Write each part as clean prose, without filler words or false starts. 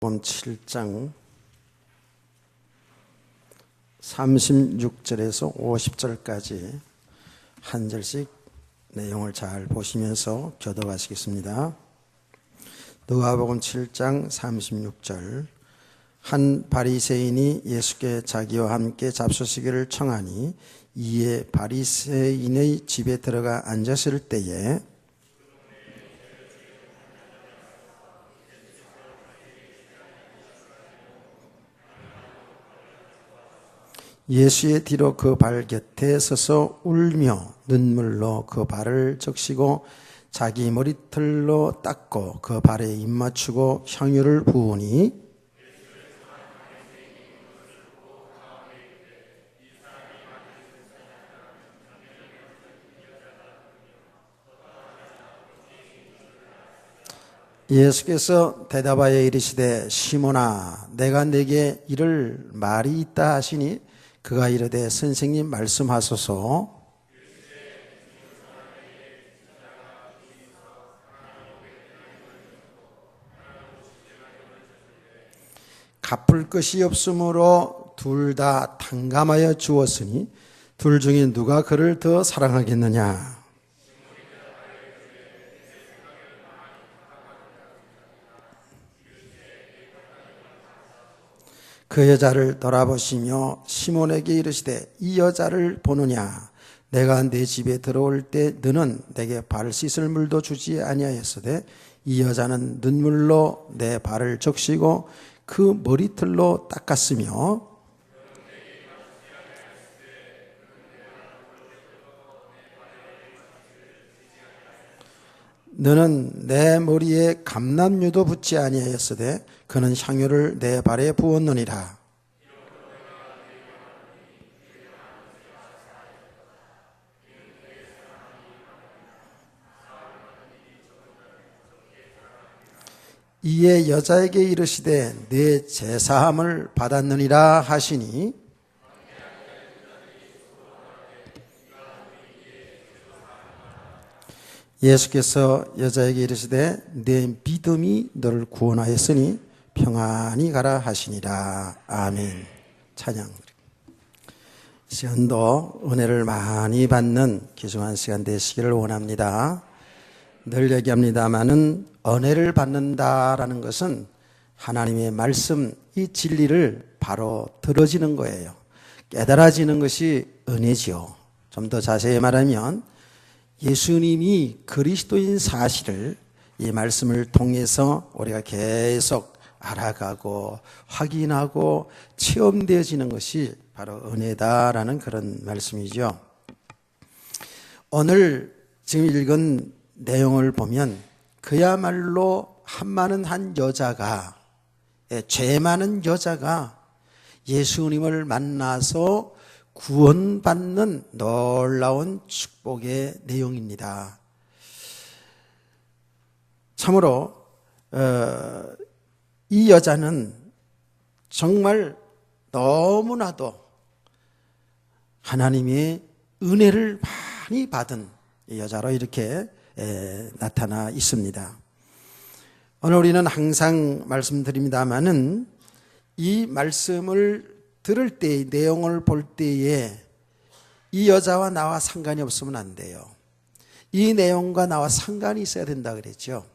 7장 36절에서 50절까지 한 절씩 내용을 잘 보시면서 교독하시겠습니다. 누가복음 7장 36절. 한 바리새인이 예수께 자기와 함께 잡수시기를 청하니 이에 바리새인의 집에 들어가 앉았을 때에 예수의 뒤로 그 발 곁에 서서 울며 눈물로 그 발을 적시고 자기 머리털로 닦고 그 발에 입맞추고 향유를 부으니 예수께서 대답하여 이르시되 시몬아 내가 네게 이를 말이 있다 하시니 그가 이르되 선생님 말씀하소서. 갚을 것이 없으므로 둘 다 탕감하여 주었으니 둘 중에 누가 그를 더 사랑하겠느냐. 그 여자를 돌아보시며 시몬에게 이르시되 이 여자를 보느냐. 내가 내 집에 들어올 때 너는 내게 발 씻을 물도 주지 아니하였으되 이 여자는 눈물로 내 발을 적시고 그 머리털로 닦았으며 너는 내 머리에 감람유도 붓지 아니하였으되 그는 향유를 내 발에 부었느니라. 이에 여자에게 이르시되 내 제사함을 받았느니라 하시니 예수께서 여자에게 이르시되 내 믿음이 너를 구원하였으니 평안히 가라 하시니라. 아멘. 찬양. 시간도 은혜를 많이 받는 귀중한 시간 되시기를 원합니다. 늘 얘기합니다마는 은혜를 받는다라는 것은 하나님의 말씀, 이 진리를 바로 들어지는 거예요. 깨달아지는 것이 은혜지요. 좀 더 자세히 말하면 예수님이 그리스도인 사실을 이 말씀을 통해서 우리가 계속 알아가고 확인하고 체험되어지는 것이 바로 은혜다라는 그런 말씀이죠. 오늘 지금 읽은 내용을 보면 그야말로 한 많은 한 여자가, 죄 많은 여자가 예수님을 만나서 구원받는 놀라운 축복의 내용입니다. 참으로 이 여자는 정말 너무나도 하나님의 은혜를 많이 받은 여자로 이렇게 나타나 있습니다. 오늘 우리는 항상 말씀드립니다마는 이 말씀을 들을 때, 내용을 볼 때에 이 여자와 나와 상관이 없으면 안 돼요. 이 내용과 나와 상관이 있어야 된다 그랬죠.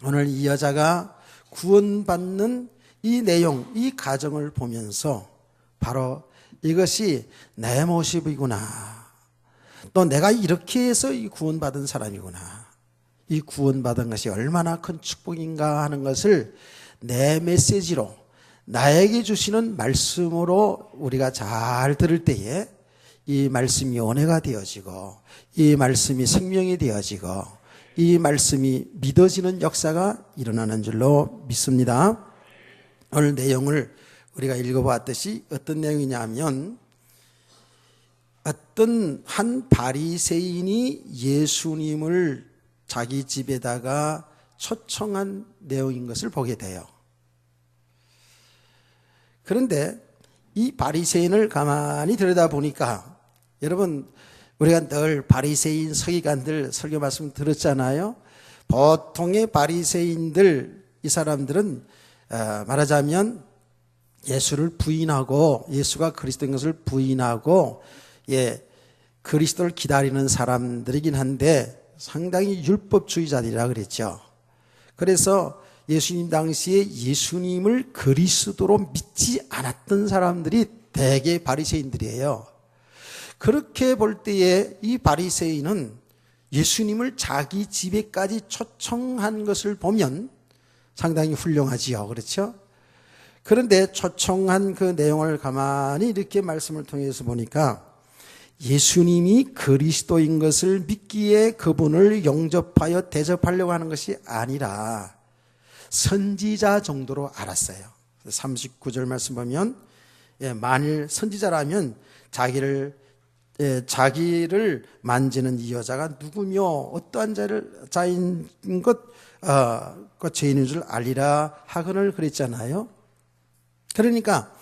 오늘 이 여자가 구원받는 이 내용, 이 과정을 보면서 바로 이것이 내 모습이구나. 또 내가 이렇게 해서 이 구원받은 사람이구나. 이 구원받은 것이 얼마나 큰 축복인가 하는 것을 내 메시지로 나에게 주시는 말씀으로 우리가 잘 들을 때에 이 말씀이 은혜가 되어지고 이 말씀이 생명이 되어지고 이 말씀이 믿어지는 역사가 일어나는 줄로 믿습니다. 오늘 내용을 우리가 읽어봤듯이 어떤 내용이냐 하면 어떤 한 바리새인이 예수님을 자기 집에다가 초청한 내용인 것을 보게 돼요. 그런데 이 바리새인을 가만히 들여다보니까 여러분 우리가 늘 바리새인 서기관들 설교 말씀 들었잖아요. 보통의 바리새인들 이 사람들은 말하자면 예수를 부인하고 예수가 그리스도인 것을 부인하고 그리스도를 기다리는 사람들이긴 한데 상당히 율법주의자들이라 그랬죠. 그래서 예수님 당시에 예수님을 그리스도로 믿지 않았던 사람들이 대개 바리새인들이에요. 그렇게 볼 때에 이 바리새인은 예수님을 자기 집에까지 초청한 것을 보면 상당히 훌륭하지요. 그렇죠? 그런데 초청한 그 내용을 가만히 이렇게 말씀을 통해서 보니까 예수님이 그리스도인 것을 믿기에 그분을 영접하여 대접하려고 하는 것이 아니라 선지자 정도로 알았어요. 39절 말씀 보면 만일 선지자라면 자기를 만지는 이 여자가 누구며 어떠한 자인 것 죄인인 줄 알리라 하거늘 그랬잖아요. 그러니까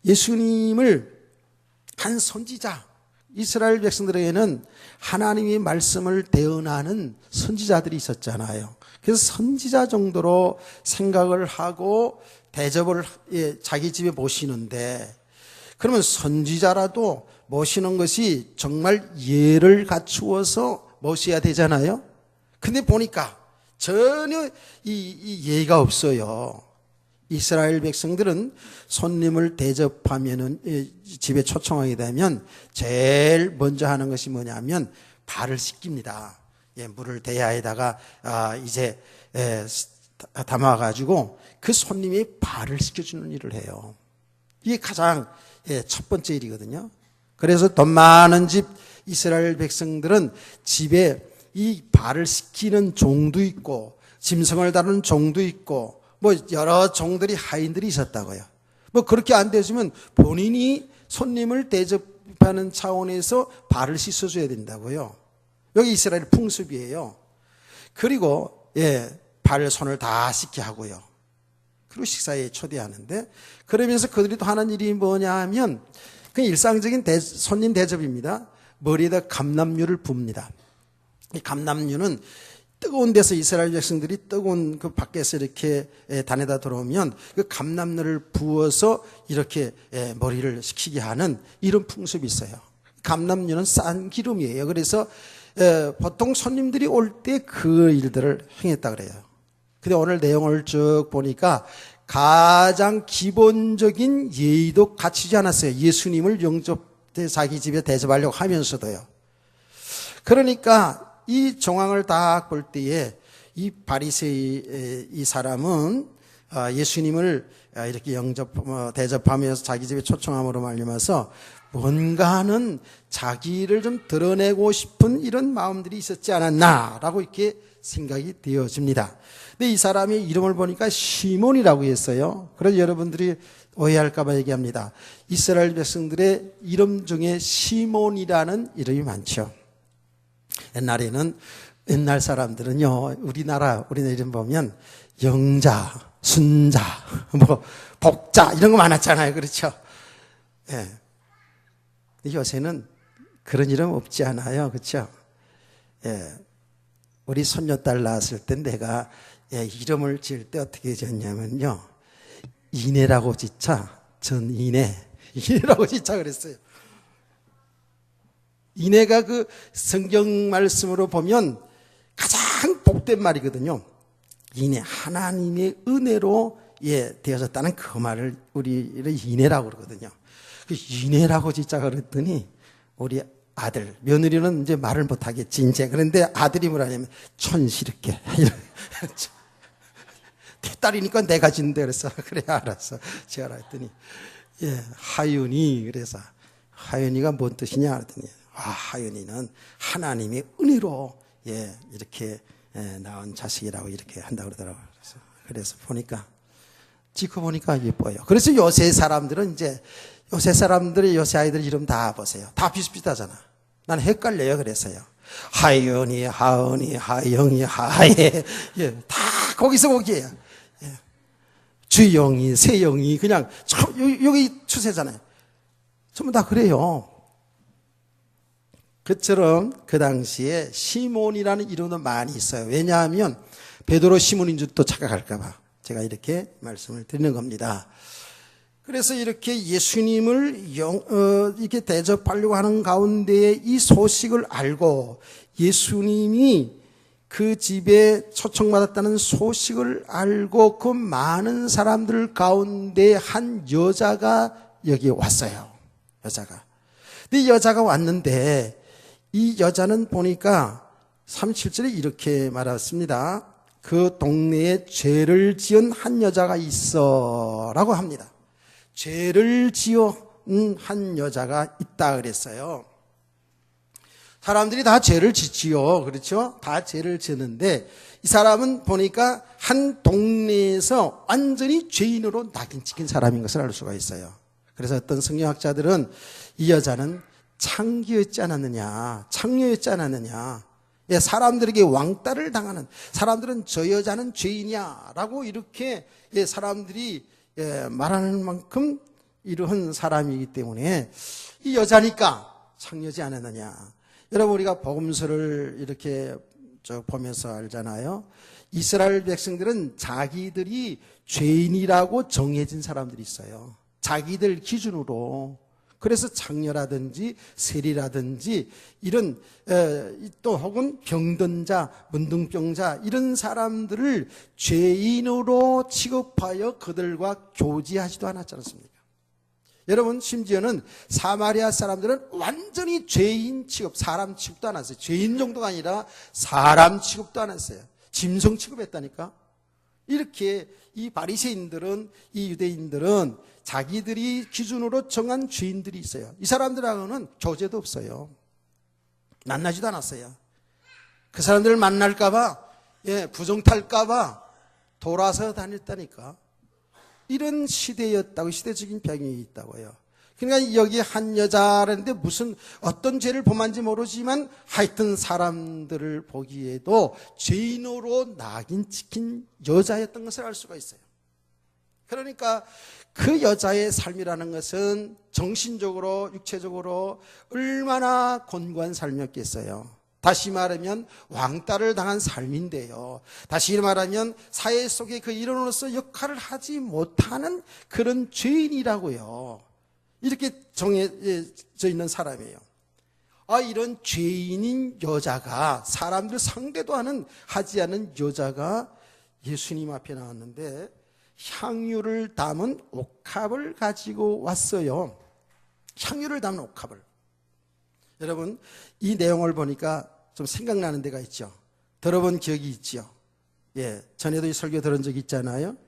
예수님을 한 선지자, 이스라엘 백성들에게는 하나님의 말씀을 대언하는 선지자들이 있었잖아요. 그래서 선지자 정도로 생각을 하고 대접을 자기 집에 모시는데, 그러면 선지자라도 모시는 것이 정말 예를 갖추어서 모셔야 되잖아요. 근데 보니까 전혀 이 예의가 없어요. 이스라엘 백성들은 손님을 대접하면은 집에 초청하게 되면 제일 먼저 하는 것이 뭐냐면 발을 씻깁니다. 물을 대야에다가 이제 담아가지고 그 손님의 발을 씻겨주는 일을 해요. 이게 가장 첫 번째 일이거든요. 그래서 돈 많은 집 이스라엘 백성들은 집에 이 발을 씻기는 종도 있고 짐승을 다루는 종도 있고 뭐 여러 종들이 하인들이 있었다고요. 뭐 그렇게 안 되시면 본인이 손님을 대접하는 차원에서 발을 씻어줘야 된다고요. 여기 이스라엘 풍습이에요. 그리고 발 손을 다 씻게 하고요. 그리고 식사에 초대하는데, 그러면서 그들이 또 하는 일이 뭐냐 하면 그냥 일상적인 손님 대접입니다. 머리에다 감람유를 붓니다. 이 감람유는 뜨거운 데서 이스라엘 백성들이 뜨거운 그 밖에서 이렇게 단에다 들어오면 그 감람유를 부어서 이렇게 머리를 식히게 하는 이런 풍습이 있어요. 감람유는 싼 기름이에요. 그래서 보통 손님들이 올 때 그 일들을 행했다 그래요. 근데 오늘 내용을 쭉 보니까 가장 기본적인 예의도 갖추지 않았어요. 예수님을 자기 집에 대접하려고 하면서도요. 그러니까 이 정황을 다 볼 때에 이 바리새이 이 사람은 예수님을 이렇게 대접하면서 자기 집에 초청함으로 말미암아서 뭔가는 자기를 좀 드러내고 싶은 이런 마음들이 있었지 않았나라고 이렇게 생각이 되어집니다. 근데 이 사람의 이름을 보니까 시몬이라고 했어요. 그래서 여러분들이 오해할까 봐 얘기합니다. 이스라엘 백성들의 이름 중에 시몬이라는 이름이 많죠. 옛날 사람들은요, 우리나라 이름 보면 영자, 순자, 복자 이런 거 많았잖아요. 그렇죠? 요새는 그런 이름 없지 않아요. 그렇죠? 우리 손녀딸 낳았을 때 내가 이름을 지을 때 어떻게 지었냐면요, 이내라고 지자, 이내라고 지자 그랬어요. 이내가 그 성경 말씀으로 보면 가장 복된 말이거든요. 이내, 하나님의 은혜로 되어졌다는 그 말을 우리를 이내라고 그러거든요. 그 이내라고 진짜 그랬더니 우리 아들, 며느리는 이제 말을 못하겠지 이제. 그런데 아들이 뭐라냐면 촌스럽게 내 딸이니까 내가 짓는데 그랬어. 그래 알았어. 제가 했더니 하윤이. 그래서 하윤이가 뭔 뜻이냐 그랬더니 하윤이는 하나님의 은혜로 이렇게 낳은 자식이라고 이렇게 한다고 그러더라고요. 그래서 보니까 지켜 보니까 예뻐요. 그래서 요새 사람들은 요새 아이들 이름 다 보세요. 다 비슷비슷하잖아. 난 헷갈려요. 그래서요. 하윤이, 하은이, 하영이, 하예. 다 거기서 거기에요. 주영이, 세영이, 그냥, 여기 추세잖아요. 전부 다 그래요. 그처럼 그 당시에 시몬이라는 이름도 많이 있어요. 왜냐하면 베드로 시몬인 줄 또 착각할까봐. 제가 이렇게 말씀을 드리는 겁니다. 그래서 이렇게 예수님을 이렇게 대접하려고 하는 가운데에 이 소식을 알고 예수님이 그 집에 초청받았다는 소식을 알고 그 많은 사람들 가운데 한 여자가 여기 왔어요. 여자가. 근데 이 여자가 왔는데 이 여자는 보니까 37절에 이렇게 말했습니다. 그 동네에 죄를 지은 한 여자가 있어 라고 합니다. 죄를 지은 한 여자가 있다 그랬어요. 사람들이 다 죄를 짓지요. 그렇죠? 다 죄를 짓는데 이 사람은 보니까 한 동네에서 완전히 죄인으로 낙인 찍힌 사람인 것을 알 수가 있어요. 그래서 어떤 성경학자들은 이 여자는 창기였지 않았느냐, 창녀였지 않았느냐, 사람들에게 왕따를 당하는, 사람들은 저 여자는 죄인이야라고 이렇게 사람들이 말하는 만큼 이러한 사람이기 때문에 이 여자니까 창녀지 않았느냐. 여러분, 우리가 복음서를 이렇게 보면서 알잖아요. 이스라엘 백성들은 자기들이 죄인이라고 정해진 사람들이 있어요. 자기들 기준으로. 그래서 창녀라든지 세리라든지 이런 또 혹은 병든 자, 문둥병자 이런 사람들을 죄인으로 취급하여 그들과 교제하지도 않았지 않습니까? 여러분, 심지어는 사마리아 사람들은 완전히 죄인 취급, 사람 취급도 안 했어요. 죄인 정도가 아니라 사람 취급도 안 했어요. 짐승 취급했다니까. 이렇게 이 바리새인들은, 이 유대인들은 자기들이 기준으로 정한 죄인들이 있어요. 이 사람들하고는 교제도 없어요. 만나지도 않았어요. 그 사람들을 만날까봐, 부정탈까봐 돌아서 다녔다니까. 이런 시대였다고, 시대적인 병이 있다고요. 그러니까 여기 한 여자라는데 무슨 어떤 죄를 범한지 모르지만 하여튼 사람들을 보기에도 죄인으로 낙인 찍힌 여자였던 것을 알 수가 있어요. 그러니까 그 여자의 삶이라는 것은 정신적으로, 육체적으로 얼마나 곤고한 삶이었겠어요. 다시 말하면 왕따를 당한 삶인데요. 다시 말하면 사회 속에 그 일원으로서 역할을 하지 못하는 그런 죄인이라고요. 이렇게 정해져 있는 사람이에요. 이런 죄인인 여자가, 사람들 상대도 하지 않은 여자가 예수님 앞에 나왔는데 향유를 담은 옥합을 가지고 왔어요. 향유를 담은 옥합을. 여러분, 이 내용을 보니까 좀 생각나는 데가 있죠. 들어본 기억이 있죠. 전에도 이 설교 들은 적 있잖아요.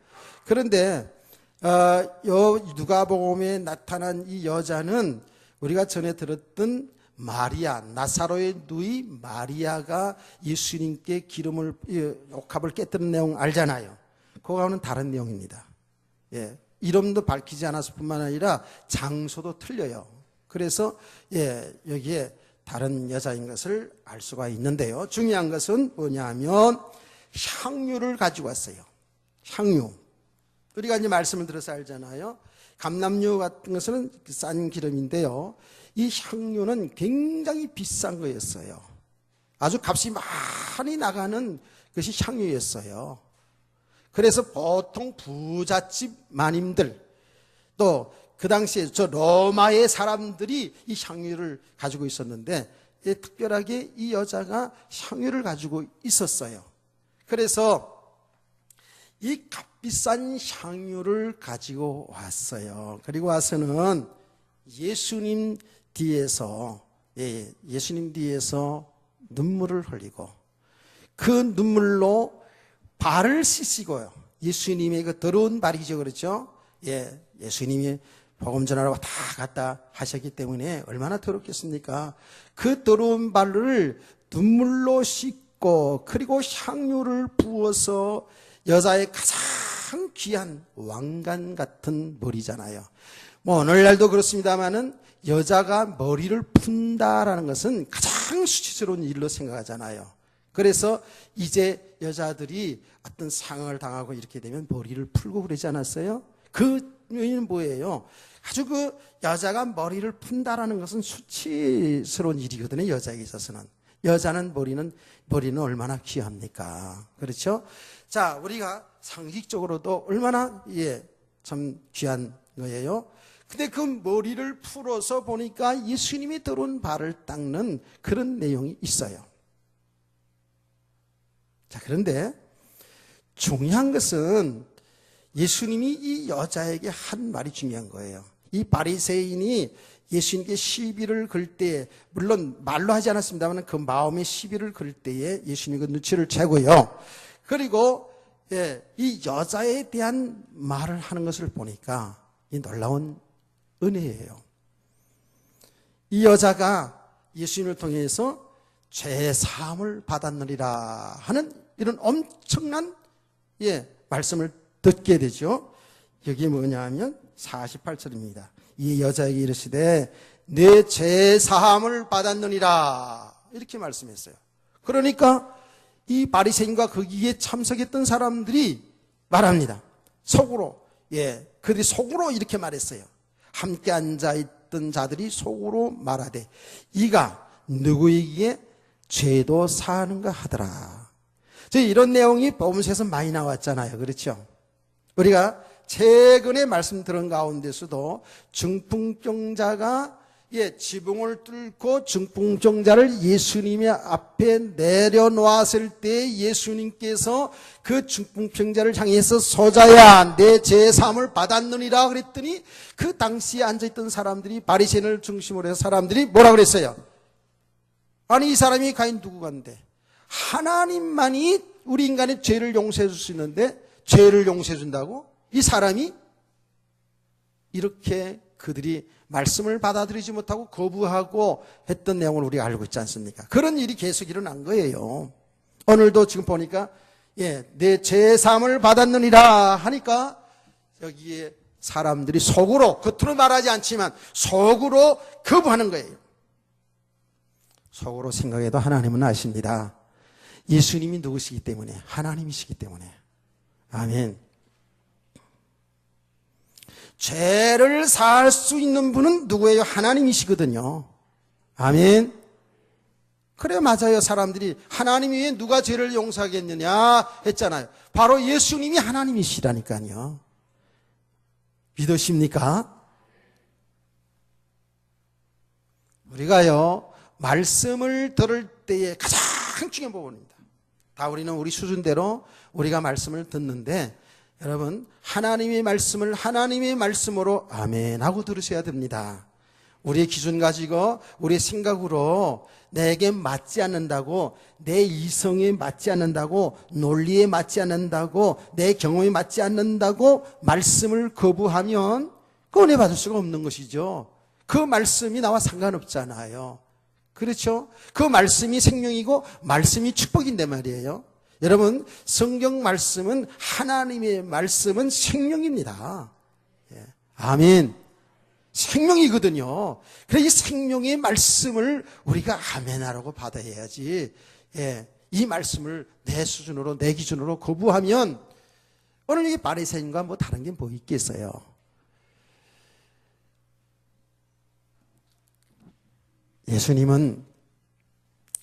그런데 누가복음에 나타난 이 여자는 우리가 전에 들었던 마리아, 나사로의 누이 마리아가 예수님께 기름을, 옥합을 깨뜨린 내용 알잖아요. 그거와는 다른 내용입니다. 이름도 밝히지 않았을 뿐만 아니라 장소도 틀려요. 그래서 여기에 다른 여자인 것을 알 수가 있는데요. 중요한 것은 뭐냐면 향유를 가지고 왔어요. 향유. 우리가 이제 말씀을 들어서 알잖아요. 감람유 같은 것은 싼 기름인데요. 이 향유는 굉장히 비싼 거였어요. 아주 값이 많이 나가는 것이 향유였어요. 그래서 보통 부잣집 마님들, 또 그 당시에 저 로마의 사람들이 이 향유를 가지고 있었는데 특별하게 이 여자가 향유를 가지고 있었어요. 그래서 이 값비싼 향유를 가지고 왔어요. 그리고 와서는 예수님 뒤에서 눈물을 흘리고 그 눈물로 발을 씻이고요. 예수님의 그 더러운 발이죠. 그렇죠? 예수님이 복음 전하러 다 갔다 하셨기 때문에 얼마나 더럽겠습니까? 그 더러운 발을 눈물로 씻고 그리고 향유를 부어서 여자의 가장 귀한 왕관 같은 머리잖아요. 오늘날도 그렇습니다만은 여자가 머리를 푼다라는 것은 가장 수치스러운 일로 생각하잖아요. 그래서 이제 여자들이 어떤 상을 당하고 이렇게 되면 머리를 풀고 그러지 않았어요? 그 요인은 뭐예요? 아주 그 여자가 머리를 푼다라는 것은 수치스러운 일이거든요. 여자에게 있어서는. 여자는 머리는 얼마나 귀합니까? 그렇죠? 자, 우리가 상식적으로도 얼마나 참 귀한 거예요. 근데 그 머리를 풀어서 보니까 예수님이 들어온 발을 닦는 그런 내용이 있어요. 자, 그런데 중요한 것은 예수님이 이 여자에게 한 말이 중요한 거예요. 이 바리새인이 예수님께 시비를 걸 때, 물론 말로 하지 않았습니다만 그 마음에 시비를 걸 때에 예수님이 그 눈치를 채고요. 그리고 이 여자에 대한 말을 하는 것을 보니까 이 놀라운 은혜예요. 이 여자가 예수님을 통해서 죄 사함을 받았느니라 하는 이런 엄청난 말씀을 듣게 되죠. 여기 뭐냐 하면 48절입니다. 이 여자에게 이르시되 내 죄 사함을 받았느니라 이렇게 말씀했어요. 그러니까 이 바리새인과 거기에 참석했던 사람들이 말합니다. 속으로 그들이 속으로 이렇게 말했어요. 함께 앉아있던 자들이 속으로 말하되 이가 누구에게 죄도 사하는가 하더라. 이런 내용이 복음서에서 많이 나왔잖아요. 그렇죠? 우리가 최근에 말씀 들은 가운데서도 중풍병자가 지붕을 뚫고 중풍병자를 예수님의 앞에 내려놓았을 때 예수님께서 그 중풍병자를 향해서 소자야 내 죄사함을 받았느니라 그랬더니 그 당시에 앉아있던 사람들이 바리새인을 중심으로 해서 사람들이 뭐라 그랬어요? 아니 이 사람이 과연 누구간데 하나님만이 우리 인간의 죄를 용서해 줄 수 있는데 죄를 용서해 준다고? 이 사람이 이렇게 그들이 말씀을 받아들이지 못하고 거부하고 했던 내용을 우리가 알고 있지 않습니까? 그런 일이 계속 일어난 거예요. 오늘도 지금 보니까 내 죄사함을 받았느니라 하니까 여기에 사람들이 속으로 겉으로 말하지 않지만 속으로 거부하는 거예요. 속으로 생각해도 하나님은 아십니다. 예수님이 누구시기 때문에 하나님이시기 때문에 아멘. 죄를 사할 수 있는 분은 누구예요? 하나님이시거든요. 아멘. 그래 맞아요. 사람들이 하나님 위에 누가 죄를 용서하겠느냐 했잖아요. 바로 예수님이 하나님이시라니까요. 믿으십니까? 우리가요 말씀을 들을 때에 가장 중요한 부분입니다. 다 우리는 우리 수준대로 우리가 말씀을 듣는데 여러분 하나님의 말씀을 하나님의 말씀으로 아멘 하고 들으셔야 됩니다. 우리의 기준 가지고 우리의 생각으로 내게 맞지 않는다고 내 이성에 맞지 않는다고 논리에 맞지 않는다고 내 경험에 맞지 않는다고 말씀을 거부하면 그 은혜 받을 수가 없는 것이죠. 그 말씀이 나와 상관없잖아요. 그렇죠? 그 말씀이 생명이고 말씀이 축복인데 말이에요. 여러분 성경 말씀은 하나님의 말씀은 생명입니다. 아멘. 생명이거든요. 그래서 이 생명의 말씀을 우리가 아멘하라고 받아야지 이 말씀을 내 수준으로 내 기준으로 거부하면 오늘 이 바리새인과 뭐 다른 게 뭐 있겠어요. 예수님은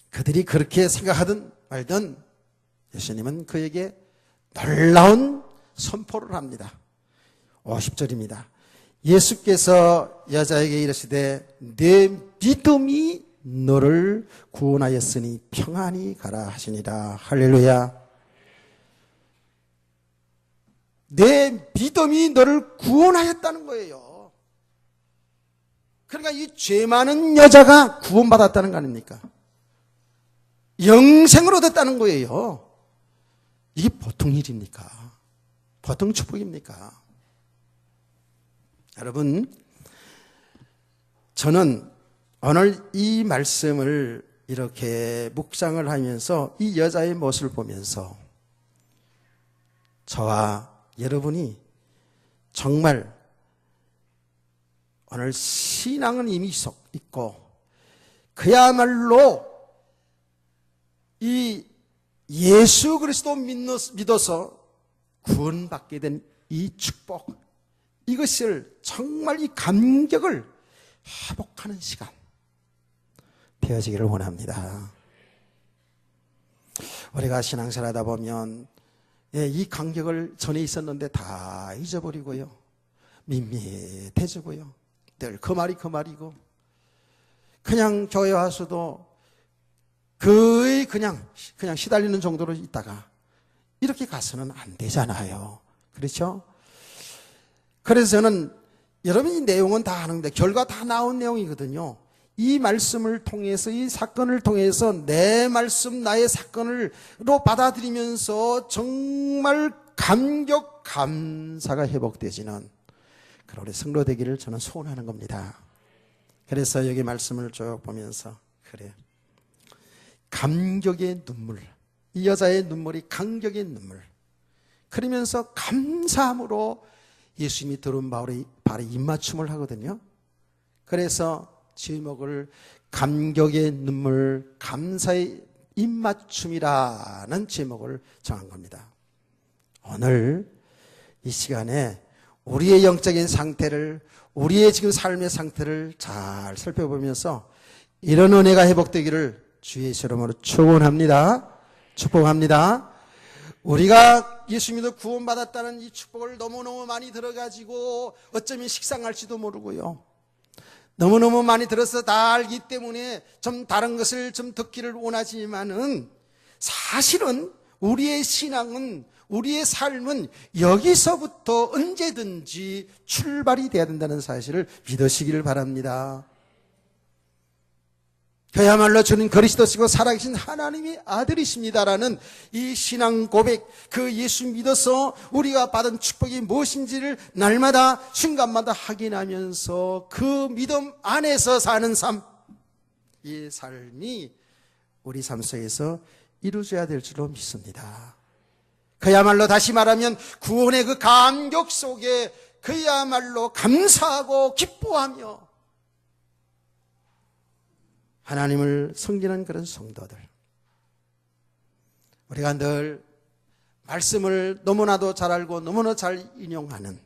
그들이 그렇게 생각하든 말든 예수님은 그에게 놀라운 선포를 합니다. 50절입니다. 예수께서 여자에게 이르시되 내 믿음이 너를 구원하였으니 평안히 가라 하시니라. 할렐루야. 내 믿음이 너를 구원하였다는 거예요. 그러니까 이 죄 많은 여자가 구원받았다는 거 아닙니까? 영생을 얻었다는 거예요. 이게 보통 일입니까? 보통 축복입니까? 여러분, 저는 오늘 이 말씀을 이렇게 묵상을 하면서 이 여자의 모습을 보면서 저와 여러분이 정말 오늘 신앙은 이미 있고 그야말로 이 예수 그리스도 믿어서 구원받게 된 이 축복, 이것을 정말 이 감격을 회복하는 시간 되어지기를 원합니다. 우리가 신앙생활 하다 보면 예, 이 간격을 전에 있었는데 다 잊어버리고요. 밋밋해지고요. 늘 그 말이 그 말이고, 그냥 교회 와서도 거의 그냥 시달리는 정도로 있다가 이렇게 가서는 안 되잖아요. 그렇죠? 그래서 저는 여러분 이 내용은 다 아는데 결과 다 나온 내용이거든요. 이 말씀을 통해서, 이 사건을 통해서 내 말씀, 나의 사건을로 받아들이면서 정말 감격, 감사가 회복되지는 그런 우리 성도 되기를 저는 소원하는 겁니다. 그래서 여기 말씀을 쭉 보면서, 그래, 감격의 눈물, 이 여자의 눈물이 감격의 눈물, 그러면서 감사함으로 예수님이 들은 발에 입맞춤을 하거든요. 그래서 제목을 감격의 눈물, 감사의 입맞춤이라는 제목을 정한 겁니다. 오늘 이 시간에 우리의 영적인 상태를, 우리의 지금 삶의 상태를 잘 살펴보면서 이런 은혜가 회복되기를 주의 이름으로 축원합니다. 축복합니다. 우리가 예수 믿어 구원받았다는 이 축복을 너무너무 많이 들어가지고 어쩌면 식상할지도 모르고요. 너무너무 많이 들어서 다 알기 때문에 좀 다른 것을 좀 듣기를 원하지만은 사실은 우리의 신앙은, 우리의 삶은 여기서부터 언제든지 출발이 돼야 된다는 사실을 믿으시기를 바랍니다. 그야말로 주는 그리스도시고 살아계신 하나님의 아들이십니다라는 이 신앙 고백, 그 예수 믿어서 우리가 받은 축복이 무엇인지를 날마다 순간마다 확인하면서 그 믿음 안에서 사는 삶, 이 삶이 우리 삶 속에서 이루어져야 될 줄로 믿습니다. 그야말로 다시 말하면 구원의 그 감격 속에 그야말로 감사하고 기뻐하며 하나님을 섬기는 그런 성도들, 우리가 늘 말씀을 너무나도 잘 알고 너무나 잘 인용하는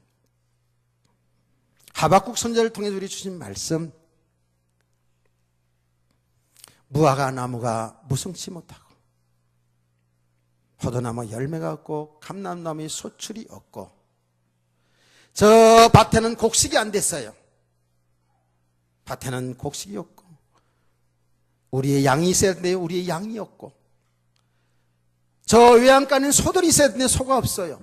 하박국 선지자를 통해서 우리 주신 말씀, 무화과 나무가 무성치 못하고 포도나무 열매가 없고 감람나무의 소출이 없고 저 밭에는 곡식이 안 됐어요. 밭에는 곡식이 없고 우리의 양이 있어야 되는데 우리의 양이 없고 저 외양간에는 소들이 있어야 되는데 소가 없어요.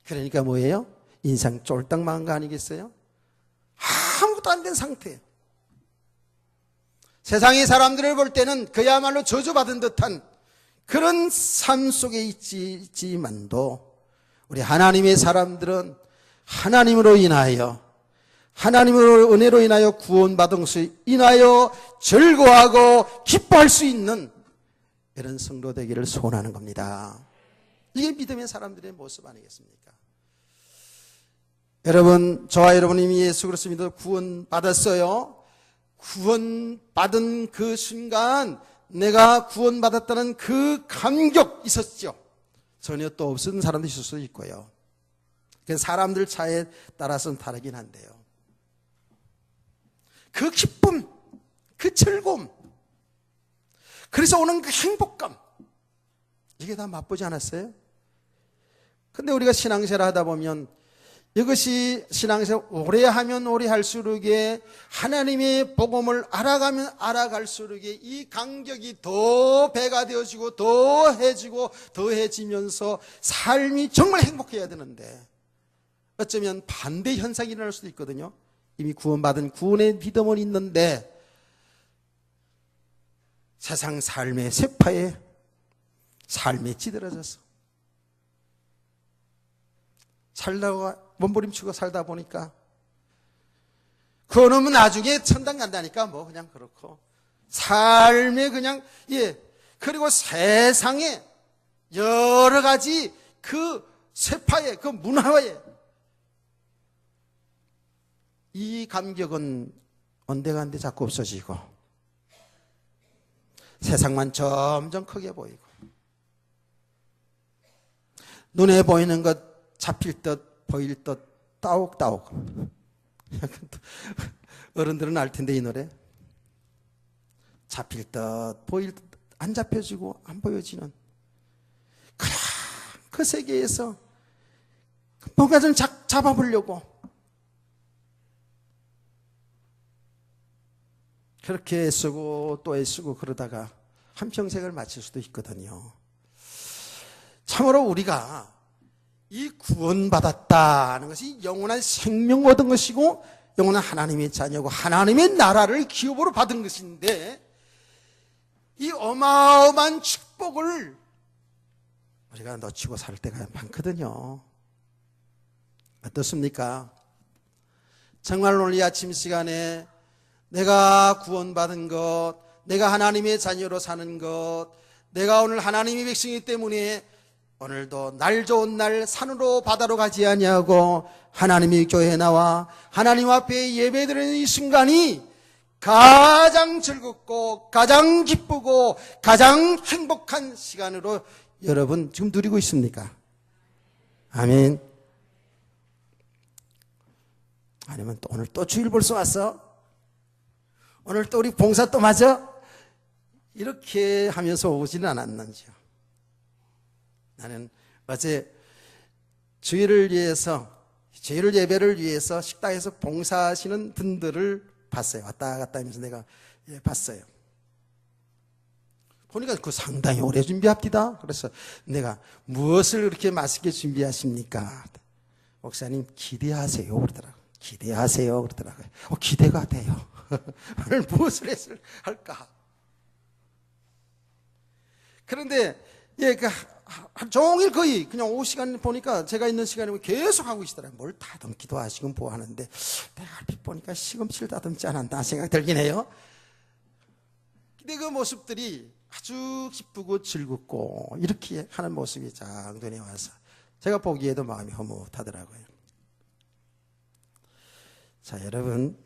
그러니까 뭐예요? 인상 쫄딱 망한 거 아니겠어요? 아무것도 안 된 상태예요. 세상의 사람들을 볼 때는 그야말로 저주받은 듯한 그런 삶 속에 있지만도 우리 하나님의 사람들은 하나님으로 인하여, 하나님으로 은혜로 인하여 구원받은 것을 인하여 즐거워하고 기뻐할 수 있는 이런 성도 되기를 소원하는 겁니다. 이게 믿음의 사람들의 모습 아니겠습니까? 여러분, 저와 여러분이 예수 그리스도 믿어 구원받았어요. 구원받은 그 순간 내가 구원받았다는 그 감격 있었죠. 전혀 또 없은 사람도 있을 수도 있고요. 사람들 차에 따라서는 다르긴 한데요. 그 기쁨, 그 즐거움, 그래서 오는 그 행복감, 이게 다 맛보지 않았어요? 근데 우리가 신앙생활 하다 보면 이것이 신앙생활 오래 하면 오래 할수록에 하나님의 복음을 알아가면 알아갈수록에 이 간격이 더 배가 되어지고 더해지고 더해지면서 삶이 정말 행복해야 되는데 어쩌면 반대 현상이 일어날 수도 있거든요. 이미 구원받은 구원의 믿음은 있는데 세상 삶의 쇠파에 삶에 찌들어져서 살다가 몸부림치고 살다 보니까 그놈은 나중에 천당 간다니까 뭐 그냥 그렇고 삶에 그냥 그리고 세상에 여러 가지 그 쇠파에 그 문화에 이 감격은 온데간데 자꾸 없어지고 세상만 점점 크게 보이고 눈에 보이는 것 잡힐 듯 보일 듯 따옥따옥. 어른들은 알 텐데 이 노래. 잡힐 듯 보일 듯 안 잡혀지고 안 보여지는 그 세계에서 뭔가 좀 잡아보려고 그렇게 애쓰고 또 애쓰고 그러다가 한평생을 마칠 수도 있거든요. 참으로 우리가 이 구원받았다는 것이 영원한 생명 얻은 것이고 영원한 하나님의 자녀고 하나님의 나라를 기업으로 받은 것인데 이 어마어마한 축복을 우리가 놓치고 살 때가 많거든요. 어떻습니까? 정말 오늘 이 아침 시간에 내가 구원받은 것, 내가 하나님의 자녀로 사는 것, 내가 오늘 하나님의 백성이기 때문에 오늘도 날 좋은 날 산으로 바다로 가지 아니하고 하나님의 교회에 나와 하나님 앞에 예배드리는 이 순간이 가장 즐겁고 가장 기쁘고 가장 행복한 시간으로 여러분 지금 누리고 있습니까? 아멘. 아니면 또 오늘 또 주일 벌써 왔어? 오늘 또 우리 봉사 또 맞아? 이렇게 하면서 오지는 않았는지요. 나는 어제 주일을 위해서 주일 예배를 위해서 식당에서 봉사하시는 분들을 봤어요. 왔다 갔다 하면서 내가 봤어요. 보니까 그 상당히 오래 준비합니다. 그래서 내가 무엇을 그렇게 맛있게 준비하십니까? 목사님 기대하세요 그러더라고요. 기대하세요 그러더라고요. 기대가 돼요. 오늘 무엇을 할까? 그런데 하루 종일 거의 그냥 오후 시간 보니까 제가 있는 시간에 계속 하고 계시더라고요. 뭘 다듬기도 하시고 뭐 하는데 내가 얼핏 보니까 시금치를 다듬지 않았나 생각 들긴 해요. 근데 그 모습들이 아주 기쁘고 즐겁고 이렇게 하는 모습이 쫙 눈에 와서 제가 보기에도 마음이 흐뭇하더라고요. 자, 여러분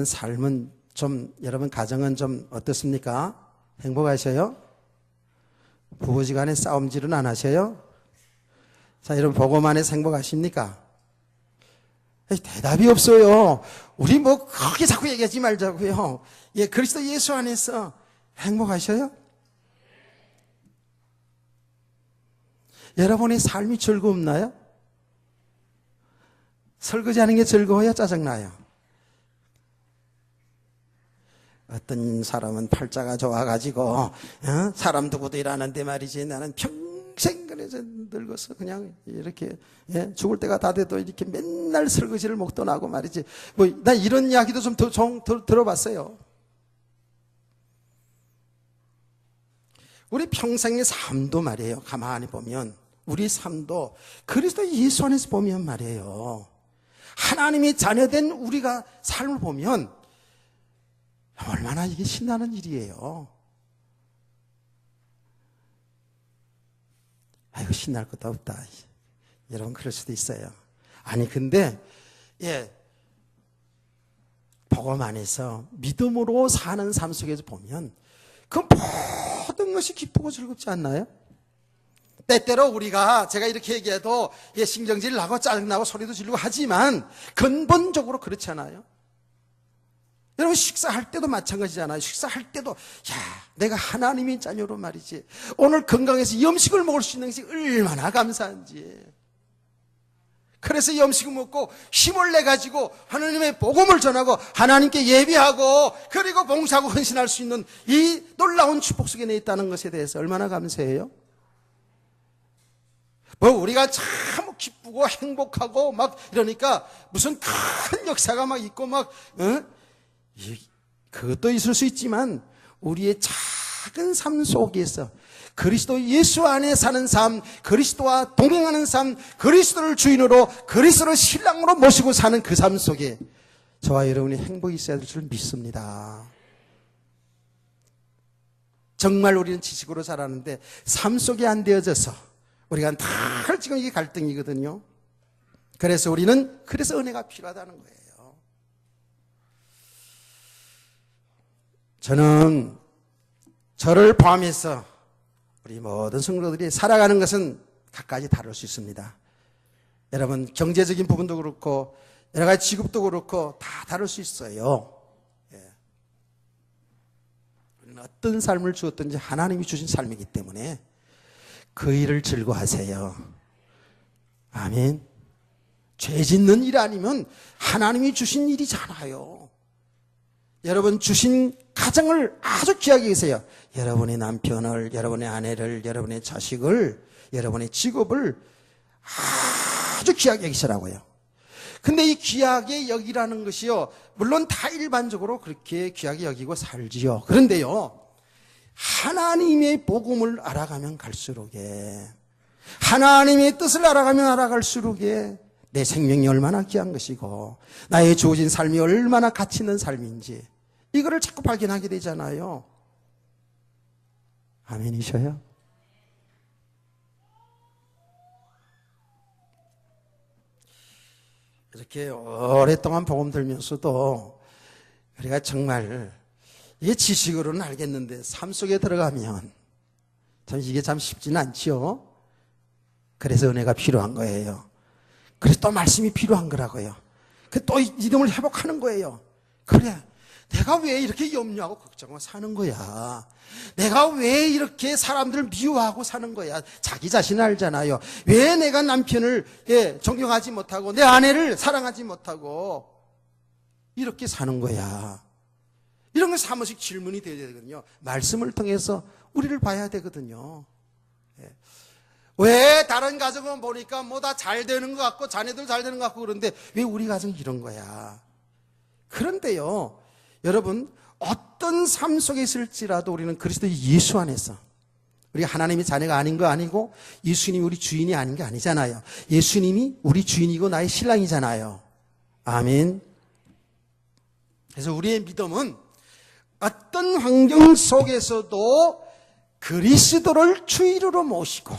삶은 좀, 여러분 가정은 좀 어떻습니까? 행복하셔요? 부부지간에 싸움질은 안 하셔요? 자, 여러분 복음 안에서 행복하십니까? 대답이 없어요. 우리 뭐 그렇게 자꾸 얘기하지 말자고요. 예, 그리스도 예수 안에서 행복하셔요? 여러분의 삶이 즐겁나요? 설거지하는 게 즐거워요? 짜증나요? 어떤 사람은 팔자가 좋아가지고 사람 두고도 일하는데 말이지 나는 평생 그래서 늙어서 그냥 이렇게 죽을 때가 다 돼도 이렇게 맨날 설거지를 목도 나고 말이지 뭐 나 이런 이야기도 좀 들어봤어요. 우리 평생의 삶도 말이에요. 가만히 보면 우리 삶도 그리스도 예수 안에서 보면 말이에요. 하나님이 자녀된 우리가 삶을 보면 얼마나 이게 신나는 일이에요. 아이고 신날 것도 없다. 여러분 그럴 수도 있어요. 아니 근데 복음 안에서 믿음으로 사는 삶 속에서 보면 그 모든 것이 기쁘고 즐겁지 않나요? 때때로 우리가 제가 이렇게 얘기해도 신경질 나고 짜증나고 소리도 지르고 하지만 근본적으로 그렇지 않아요? 여러분 식사할 때도 마찬가지잖아요. 식사할 때도 내가 하나님의 자녀로 말이지 오늘 건강해서 이 음식을 먹을 수 있는 것이 얼마나 감사한지. 그래서 이 음식을 먹고 힘을 내가지고 하나님의 복음을 전하고 하나님께 예배하고 그리고 봉사하고 헌신할 수 있는 이 놀라운 축복 속에 내 있다는 것에 대해서 얼마나 감사해요? 뭐 우리가 참 기쁘고 행복하고 막 이러니까 무슨 큰 역사가 막 있고 막 그것도 있을 수 있지만 우리의 작은 삶 속에서 그리스도 예수 안에 사는 삶, 그리스도와 동행하는 삶, 그리스도를 주인으로 그리스도를 신랑으로 모시고 사는 그 삶 속에 저와 여러분이 행복이 있어야 될 줄 믿습니다. 정말 우리는 지식으로 자라는데 삶 속에 안 되어져서 우리가 늘 지금 이게 갈등이거든요. 그래서 우리는 은혜가 필요하다는 거예요. 저는 저를 포함해서 우리 모든 성도들이 살아가는 것은 각가지 다를 수 있습니다. 여러분 경제적인 부분도 그렇고 여러 가지 직업도 그렇고 다 다를 수 있어요. 우리는 어떤 삶을 주었든지 하나님이 주신 삶이기 때문에 그 일을 즐거워하세요. 아멘. 죄 짓는 일 아니면 하나님이 주신 일이잖아요. 여러분 주신 가정을 아주 귀하게 계세요. 여러분의 남편을, 여러분의 아내를, 여러분의 자식을, 여러분의 직업을 아주 귀하게 여기시라고요. 근데 이 귀하게 여기라는 것이요, 물론 다 일반적으로 그렇게 귀하게 여기고 살지요. 그런데요, 하나님의 복음을 알아가면 갈수록에, 하나님의 뜻을 알아가면 알아갈수록에 내 생명이 얼마나 귀한 것이고 나의 주어진 삶이 얼마나 가치 있는 삶인지 이거를 자꾸 발견하게 되잖아요. 아멘이셔요? 이렇게 오랫동안 복음 들면서도 우리가 정말 이게 지식으로는 알겠는데 삶 속에 들어가면 참 이게 참 쉽지는 않지요. 그래서 은혜가 필요한 거예요. 그래서 또 말씀이 필요한 거라고요. 또 믿음을 회복하는 거예요. 그래, 내가 왜 이렇게 염려하고 걱정하고 사는 거야? 내가 왜 이렇게 사람들을 미워하고 사는 거야? 자기 자신을 알잖아요. 왜 내가 남편을 존경하지 못하고 내 아내를 사랑하지 못하고 이렇게 사는 거야? 이런 건 사무식 질문이 되어야 되거든요. 말씀을 통해서 우리를 봐야 되거든요. 왜 다른 가정은 보니까 뭐 다 잘 되는 것 같고 자녀들 잘 되는 것 같고 그런데 왜 우리 가정이 이런 거야? 그런데요, 여러분 어떤 삶 속에 있을지라도 우리는 그리스도 예수 안에서, 우리가 하나님의 자녀가 아닌 거 아니고 예수님이 우리 주인이 아닌 게 아니잖아요. 예수님이 우리 주인이고 나의 신랑이잖아요. 아멘. 그래서 우리의 믿음은 어떤 환경 속에서도 그리스도를 주인으로 모시고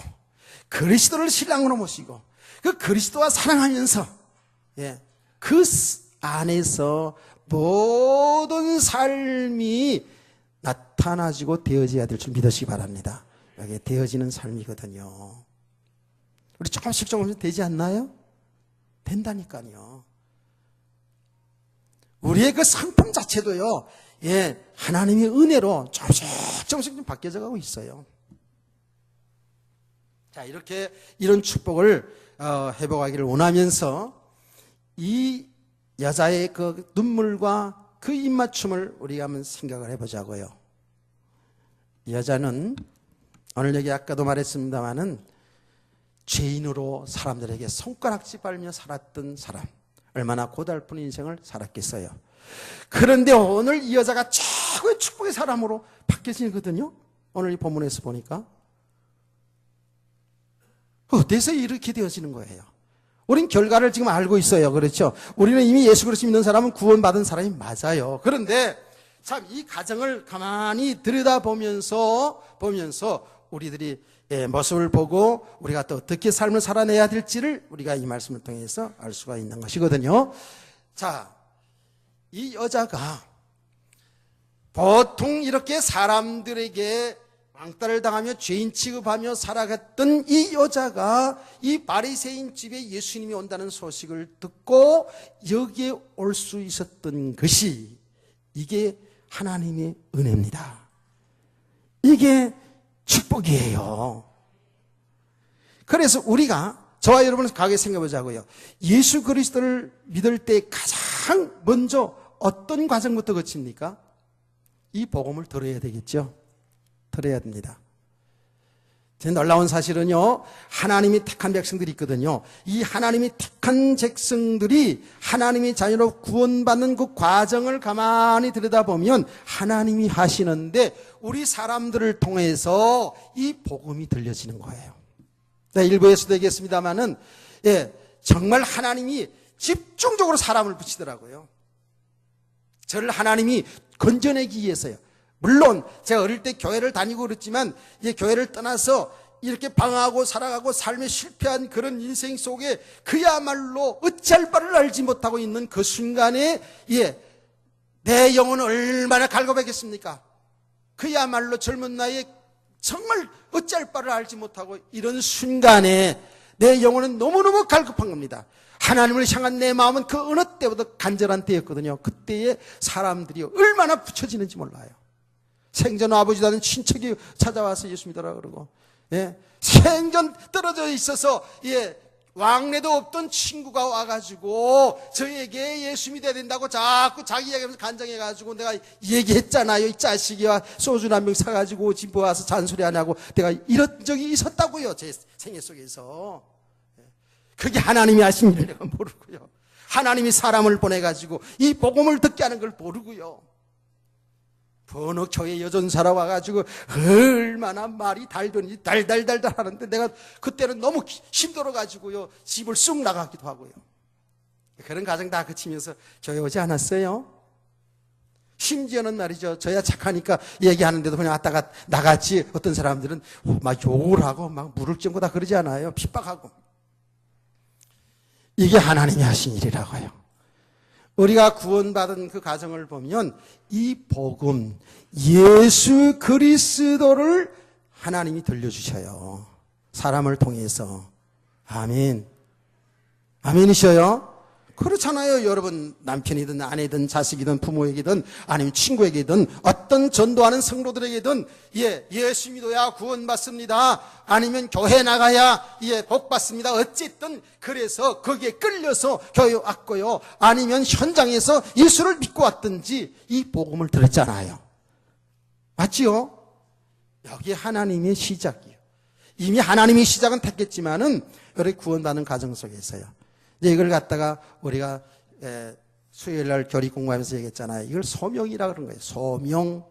그리스도를 신랑으로 모시고 그 그리스도와 사랑하면서 그 안에서 모든 삶이 나타나지고 되어져야 될 줄 믿으시기 바랍니다. 이게 되어지는 삶이거든요. 우리 조금씩 되지 않나요? 된다니까요. 우리의 그 상품 자체도요, 하나님의 은혜로 조금씩 좀 바뀌어져 가고 있어요. 자, 이렇게 이런 축복을 회복하기를 원하면서 이 여자의 그 눈물과 그 입맞춤을 우리가 한번 생각을 해보자고요. 이 여자는 오늘 여기 아까도 말했습니다마는 죄인으로 사람들에게 손가락질 빨며 살았던 사람, 얼마나 고달픈 인생을 살았겠어요. 그런데 오늘 이 여자가 최고의 축복의 사람으로 바뀌어지거든요. 오늘 이 본문에서 보니까 어때서 이렇게 되어지는 거예요? 우린 결과를 지금 알고 있어요. 그렇죠? 우리는 이미 예수 그리스도 믿는 사람은 구원받은 사람이 맞아요. 그런데 참 이 가정을 가만히 들여다보면서 우리들이 모습을 보고 우리가 또 어떻게 삶을 살아내야 될지를 우리가 이 말씀을 통해서 알 수가 있는 것이거든요. 자, 이 여자가 보통 이렇게 사람들에게 왕따를 당하며 죄인 취급하며 살아갔던 이 여자가 이 바리새인 집에 예수님이 온다는 소식을 듣고 여기에 올 수 있었던 것이, 이게 하나님의 은혜입니다. 이게 축복이에요. 그래서 우리가, 저와 여러분은 가게 생각해 보자고요. 예수 그리스도를 믿을 때 가장 먼저 어떤 과정부터 거칩니까? 이 복음을 들어야 되겠죠. 들어야 됩니다. 제 놀라운 사실은요, 하나님이 택한 백성들이 있거든요. 이 하나님이 택한 백성들이 하나님의 자녀로 구원받는 그 과정을 가만히 들여다보면 하나님이 하시는데 우리 사람들을 통해서 이 복음이 들려지는 거예요. 네, 일부에서도 얘기했습니다마는 정말 하나님이 집중적으로 사람을 붙이더라고요. 저를 하나님이 건져내기 위해서요. 물론 제가 어릴 때 교회를 다니고 그랬지만 이제 교회를 떠나서 이렇게 방황하고 살아가고 삶에 실패한 그런 인생 속에 그야말로 어찌할 바를 알지 못하고 있는 그 순간에 내 영혼은 얼마나 갈급하겠습니까? 그야말로 젊은 나이에 정말 어찌할 바를 알지 못하고 이런 순간에 내 영혼은 너무너무 갈급한 겁니다. 하나님을 향한 내 마음은 그 어느 때보다 간절한 때였거든요. 그때에 사람들이 얼마나 붙여지는지 몰라요. 생전 아버지도 아닌 친척이 찾아와서 예수 믿으라 그러고, 생전 떨어져 있어서 왕래도 없던 친구가 와가지고 저에게 예수 믿어야 된다고 자꾸 자기 얘기하면서 간증해가지고 내가 얘기했잖아요. 이 자식이와 소주 한 병 사가지고 집 와서 잔소리 하냐고 내가 이런 적이 있었다고요. 제 생애 속에서. 그게 하나님이 하신 일을 내가 모르고요. 하나님이 사람을 보내가지고 이 복음을 듣게 하는 걸 모르고요. 번역 교회 여전사라 와가지고 얼마나 말이 달더니 달달달달 하는데 내가 그때는 너무 힘들어가지고요. 집을 쑥 나가기도 하고요. 그런 가정 다 거치면서 교회 오지 않았어요. 심지어는 말이죠. 저야 착하니까 얘기하는데도 그냥 왔다가 나갔지. 어떤 사람들은 막 욕을 하고 막 물을 ጭ고 다 그러지 않아요. 핍박하고. 이게 하나님이 하신 일이라고요. 우리가 구원받은 그 가정을 보면 이 복음, 예수 그리스도를 하나님이 들려주셔요. 사람을 통해서. 아멘. 아멘이셔요? 그렇잖아요. 여러분 남편이든 아내든 자식이든 부모에게든 아니면 친구에게든 어떤 전도하는 성도들에게든 예수 믿어야 구원받습니다. 아니면 교회 나가야 복 받습니다. 어쨌든 그래서 거기에 끌려서 교회 왔고요. 아니면 현장에서 예수를 믿고 왔든지 이 복음을 들었잖아요. 맞지요? 여기 하나님의 시작이에요. 이미 하나님의 시작은 됐겠지만은 우리 구원받는 가정 속에서요. 이걸 갖다가 우리가 수요일 날 교리 공부하면서 얘기했잖아요. 이걸 소명이라 그런 거예요. 소명.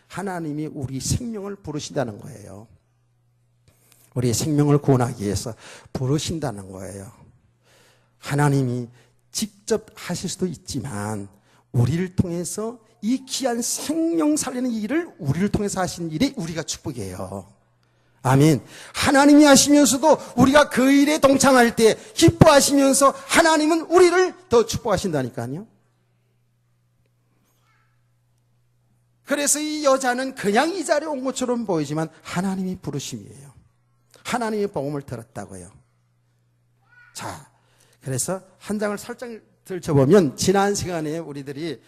하나님이 우리 생명을 부르신다는 거예요. 우리의 생명을 구원하기 위해서 부르신다는 거예요. 하나님이 직접 하실 수도 있지만 우리를 통해서 이 귀한 생명 살리는 일을 우리를 통해서 하시는 일이 우리가 축복이에요. 아멘. 하나님이 하시면서도 우리가 그 일에 동참할 때 기뻐하시면서 하나님은 우리를 더 축복하신다니까요. 그래서 이 여자는 그냥 이 자리에 온 것처럼 보이지만 하나님이 부르심이에요. 하나님의 복음을 들었다고요. 자, 그래서 한 장을 살짝 들춰보면 지난 시간에 우리들이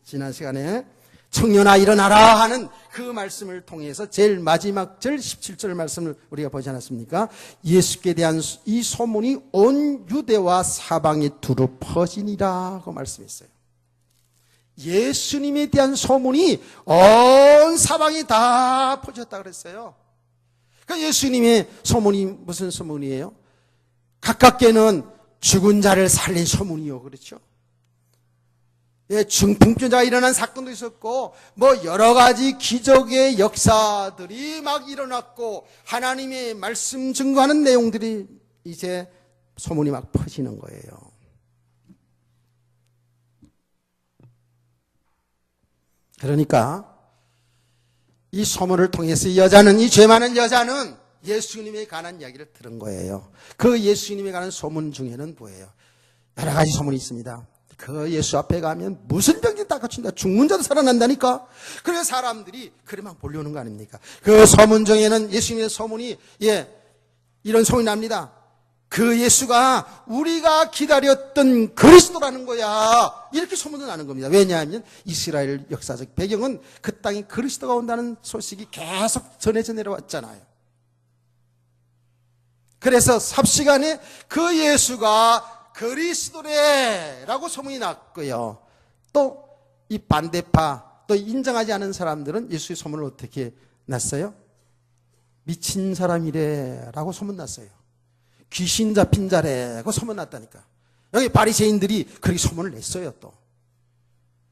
지난 시간에 청년아 일어나라 하는 그 말씀을 통해서 제일 마지막 절 17절 말씀을 우리가 보지 않았습니까? 예수께 대한 이 소문이 온 유대와 사방에 두루 퍼지니라 고 말씀했어요. 예수님에 대한 소문이 온 사방에 다 퍼졌다 그랬어요. 그러니까 예수님의 소문이 무슨 소문이에요? 가깝게는 죽은 자를 살린 소문이요. 그렇죠? 중풍병자가 일어난 사건도 있었고 여러 가지 기적의 역사들이 막 일어났고 하나님의 말씀 증거하는 내용들이 이제 소문이 막 퍼지는 거예요. 그러니까 이 소문을 통해서 이 여자는, 이 죄 많은 여자는 예수님에 관한 이야기를 들은 거예요. 그 예수님에 관한 소문 중에는 뭐예요? 여러 가지 소문이 있습니다. 그 예수 앞에 가면 무슨 병든 다 고친다. 죽는 자도 살아난다니까. 그래서 사람들이 그래 막 몰려오는 거 아닙니까? 그 소문 중에는 예수님의 소문이 이런 소문이 납니다. 그 예수가 우리가 기다렸던 그리스도라는 거야. 이렇게 소문이 나는 겁니다. 왜냐하면 이스라엘 역사적 배경은 그 땅에 그리스도가 온다는 소식이 계속 전해져 내려왔잖아요. 그래서 삽시간에 그 예수가 그리스도래라고 소문이 났고요. 또 이 반대파, 또 인정하지 않은 사람들은 예수의 소문을 어떻게 났어요? 미친 사람이래라고 소문났어요. 귀신 잡힌 자래라고 소문났다니까. 여기 바리새인들이 그렇게 소문을 냈어요. 또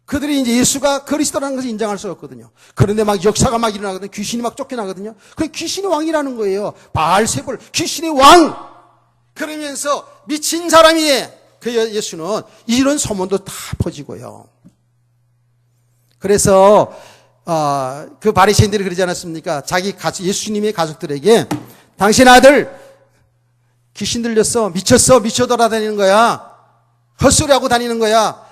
그들이 이제 예수가 그리스도라는 것을 인정할 수 없거든요. 그런데 막 역사가 막 일어나거든요. 귀신이 막 쫓겨나거든요. 그 귀신의 왕이라는 거예요. 바알세불 귀신의 왕. 그러면서 미친 사람이에 그 예수는 이런 소문도 다 퍼지고요. 그래서 그 바리새인들이 그러지 않았습니까? 자기 예수님의 가족들에게 당신 아들 귀신 들렸어, 미쳐 돌아다니는 거야, 헛소리하고 다니는 거야,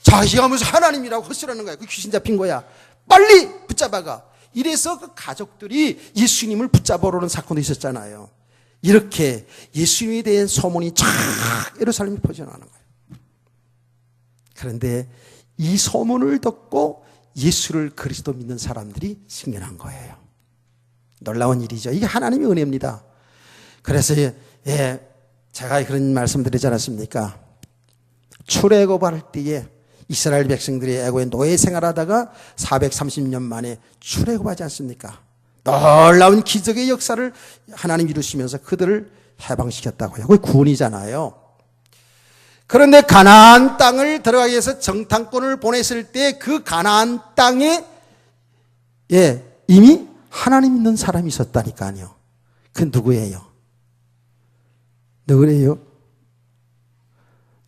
자기가 무슨 하나님이라고 헛소리하는 거야, 그 귀신 잡힌 거야, 빨리 붙잡아가. 이래서 그 가족들이 예수님을 붙잡으러 오는 사건도 있었잖아요. 이렇게 예수님에 대한 소문이 쫙 예루살렘에 퍼져나가는 거예요. 그런데 이 소문을 듣고 예수를 그리스도 믿는 사람들이 생겨난 거예요. 놀라운 일이죠. 이게 하나님의 은혜입니다. 그래서 제가 그런 말씀 드리지 않았습니까? 출애굽할 때에 이스라엘 백성들이 애고의 노예 생활하다가 430년 만에 출애굽하지 않습니까? 놀라운 기적의 역사를 하나님 이루시면서 그들을 해방시켰다고요. 그게 구원이잖아요. 그런데 가나안 땅을 들어가기 위해서 정탐꾼을 보냈을 때 그 가나안 땅에 이미 하나님 믿는 사람이 있었다니까요. 그 누구예요?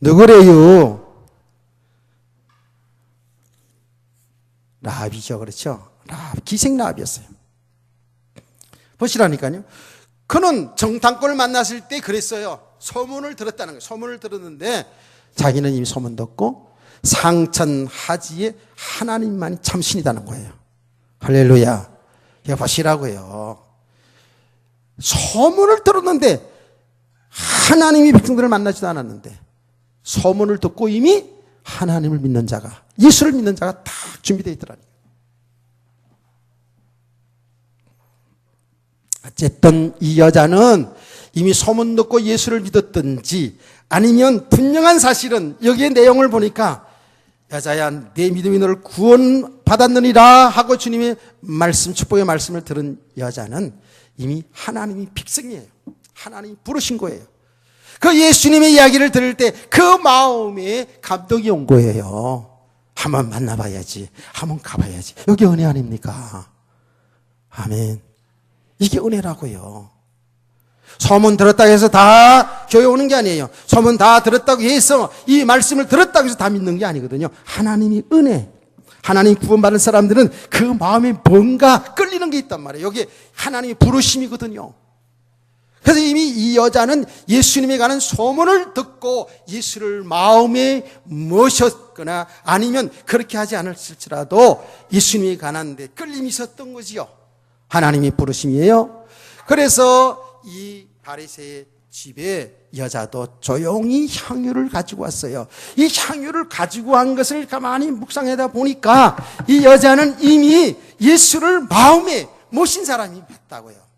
누구래요? 라합이죠. 그렇죠? 라합, 기생 라합이었어요. 보시라니까요. 그는 정탐꾼을 만났을 때 그랬어요. 소문을 들었다는 거예요. 소문을 들었는데 자기는 이미 소문 듣고 상천하지에 하나님만이 참 신이라는 거예요. 할렐루야. 이거 보시라고요. 소문을 들었는데 하나님이 백성들을 만나지도 않았는데 소문을 듣고 이미 하나님을 믿는 자가, 예수를 믿는 자가 다 준비되어 있더라니까요. 어쨌든 이 여자는 이미 소문 듣고 예수를 믿었든지 아니면 분명한 사실은 여기에 내용을 보니까 여자야 내 믿음이 너를 구원받았느니라 하고 주님의 말씀, 축복의 말씀을 들은 여자는 이미 하나님이 백성이에요. 하나님이 부르신 거예요. 그 예수님의 이야기를 들을 때 그 마음에 감동이 온 거예요. 한번 만나봐야지. 한번 가봐야지. 여기 은혜 아닙니까? 아멘. 이게 은혜라고요. 소문 들었다고 해서 다 교회 오는 게 아니에요. 소문 다 들었다고 해서 이 말씀을 들었다고 해서 다 믿는 게 아니거든요. 하나님이 은혜. 하나님 구원받은 사람들은 그 마음에 뭔가 끌리는 게 있단 말이에요. 여기에 하나님이 부르심이거든요. 그래서 이미 이 여자는 예수님에 관한 소문을 듣고 예수를 마음에 모셨거나 아니면 그렇게 하지 않았을지라도 예수님에 관한 데 끌림이 있었던 거지요. 하나님이 부르심이에요. 그래서 이 바리새의 집에 여자도 조용히 향유를 가지고 왔어요. 이 향유를 가지고 온 것을 가만히 묵상하다 보니까 이 여자는 이미 예수를 마음에 모신 사람이 맞다고요.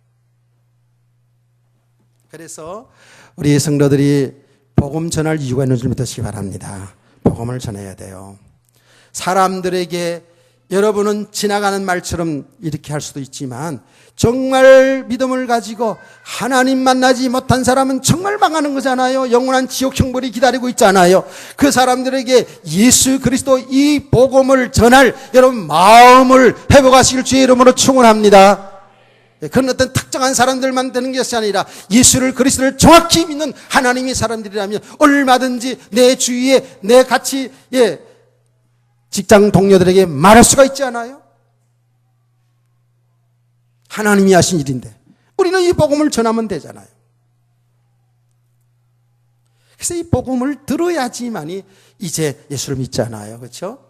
그래서 우리 성도들이 복음 전할 이유가 있는 줄 믿으시기 바랍니다. 복음을 전해야 돼요. 사람들에게 여러분은 지나가는 말처럼 이렇게 할 수도 있지만 정말 믿음을 가지고 하나님 만나지 못한 사람은 정말 망하는 거잖아요. 영원한 지옥 형벌이 기다리고 있잖아요. 그 사람들에게 예수 그리스도 이 복음을 전할 여러분 마음을 회복하시길 주의 이름으로 축원합니다. 그런 어떤 특정한 사람들만 되는 것이 아니라 예수를 그리스도를 정확히 믿는 하나님의 사람들이라면 얼마든지 내 주위에 내 같이 직장 동료들에게 말할 수가 있지 않아요? 하나님이 하신 일인데 우리는 이 복음을 전하면 되잖아요. 그래서 이 복음을 들어야지만이 이제 예수를 믿잖아요. 그렇죠?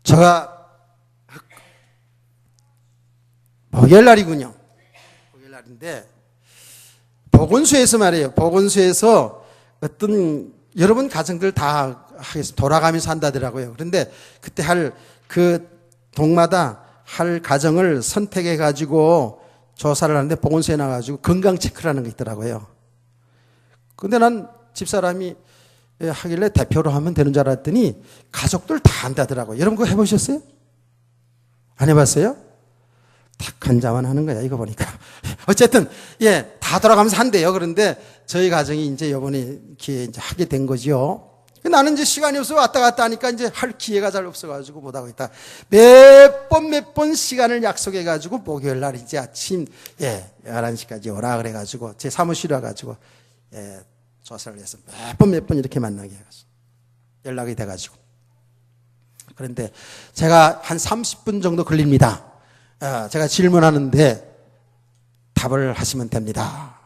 제가 목요일날이군요. 목요일날인데 보건소에서 말이에요. 보건소에서 어떤 여러분 가정들 다 돌아가면서 한다더라고요. 그런데 그때 할 그 동마다 할 가정을 선택해 가지고 조사를 하는데 보건소에 나가지고 건강 체크라는 게 있더라고요. 근데 난 집사람이 하길래 대표로 하면 되는 줄 알았더니 가족들 다 한다더라고요. 여러분 그거 해보셨어요? 안 해봤어요? 딱 한 자만 하는 거야, 이거 보니까. 어쨌든, 다 돌아가면서 한대요. 그런데 저희 가정이 이제 요번에 이렇게 이제 하게 된 거지요. 나는 이제 시간이 없어 왔다 갔다 하니까 이제 할 기회가 잘 없어가지고 못하고 있다. 몇 번 시간을 약속해가지고 목요일 날 이제 아침, 11시까지 오라 그래가지고 제 사무실에 와가지고, 조사를 해서 몇 번 이렇게 만나게 해가지고 연락이 돼가지고. 그런데 제가 한 30분 정도 걸립니다. 제가 질문하는데 답을 하시면 됩니다.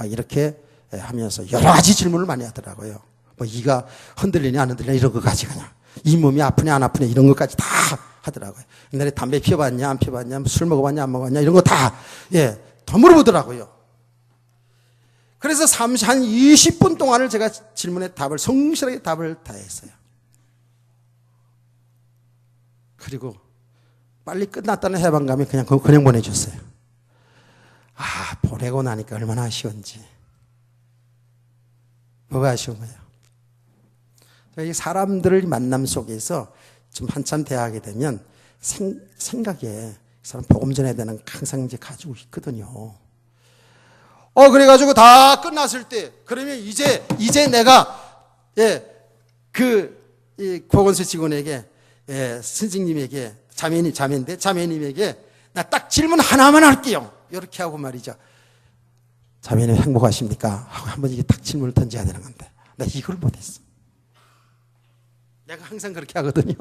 이렇게 하면서 여러 가지 질문을 많이 하더라고요. 뭐 이가 흔들리냐 안 흔들리냐 이런 것까지 그냥 이 몸이 아프냐 안 아프냐 이런 것까지 다 하더라고요. 옛날에 담배 피워봤냐 안 피워봤냐 술 먹어봤냐 안 먹어봤냐 이런 거 다 더 물어보더라고요. 그래서 한 20분 동안을 제가 질문에 답을 성실하게 답을 다 했어요. 그리고 빨리 끝났다는 해방감이 그냥 보내줬어요. 아, 보내고 나니까 얼마나 아쉬운지. 뭐가 아쉬운 거예요? 이 사람들을 만남 속에서 좀 한참 대화하게 되면 생각에 이 사람 복음 전해야 되는 항상 이제 가지고 있거든요. 그래가지고 다 끝났을 때, 그러면 이제 내가, 이 보건소 직원에게, 스승님에게, 자매님에게, 나 딱 질문 하나만 할게요. 이렇게 하고 말이죠. 자매님 행복하십니까? 하고 한번 이게 딱 질문을 던져야 되는 건데, 나 이걸 못했어. 내가 항상 그렇게 하거든요.